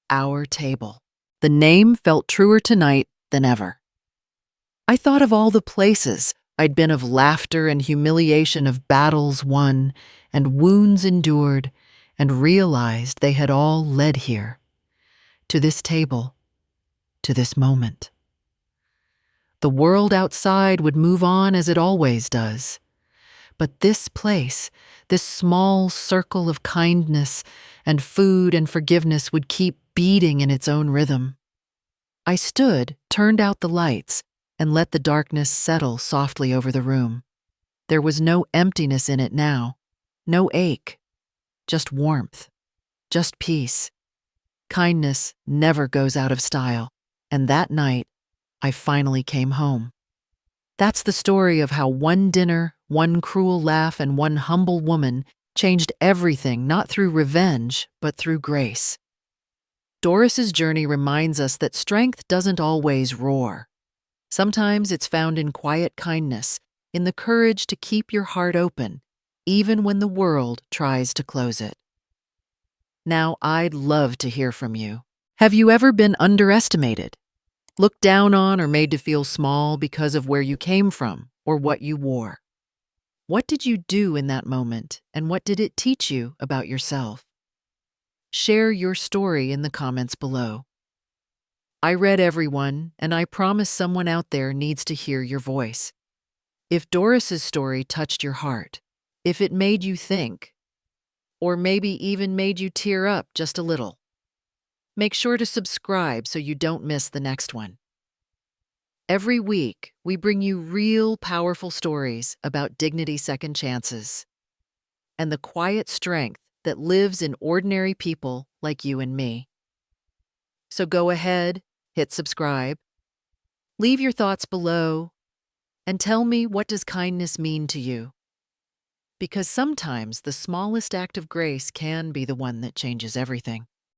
Our table. The name felt truer tonight than ever. I thought of all the places I'd been, of laughter and humiliation, of battles won and wounds endured, and realized they had all led here, to this table, to this moment. The world outside would move on as it always does. But this place, this small circle of kindness and food and forgiveness, would keep beating in its own rhythm. I stood, turned out the lights, and let the darkness settle softly over the room. There was no emptiness in it now, no ache, just warmth, just peace. Kindness never goes out of style, and that night I finally came home. That's the story of how one dinner, one cruel laugh, and one humble woman changed everything, not through revenge, but through grace. Doris's journey reminds us that strength doesn't always roar. Sometimes it's found in quiet kindness, in the courage to keep your heart open, even when the world tries to close it. Now, I'd love to hear from you. Have you ever been underestimated, looked down on, or made to feel small because of where you came from or what you wore? What did you do in that moment, and what did it teach you about yourself? Share your story in the comments below. I read everyone, and I promise someone out there needs to hear your voice. If Doris's story touched your heart, if it made you think, or maybe even made you tear up just a little, make sure to subscribe so you don't miss the next one. Every week, we bring you real, powerful stories about dignity, second chances, and the quiet strength that lives in ordinary people like you and me. So go ahead, hit subscribe, leave your thoughts below, and tell me, what does kindness mean to you? Because sometimes the smallest act of grace can be the one that changes everything.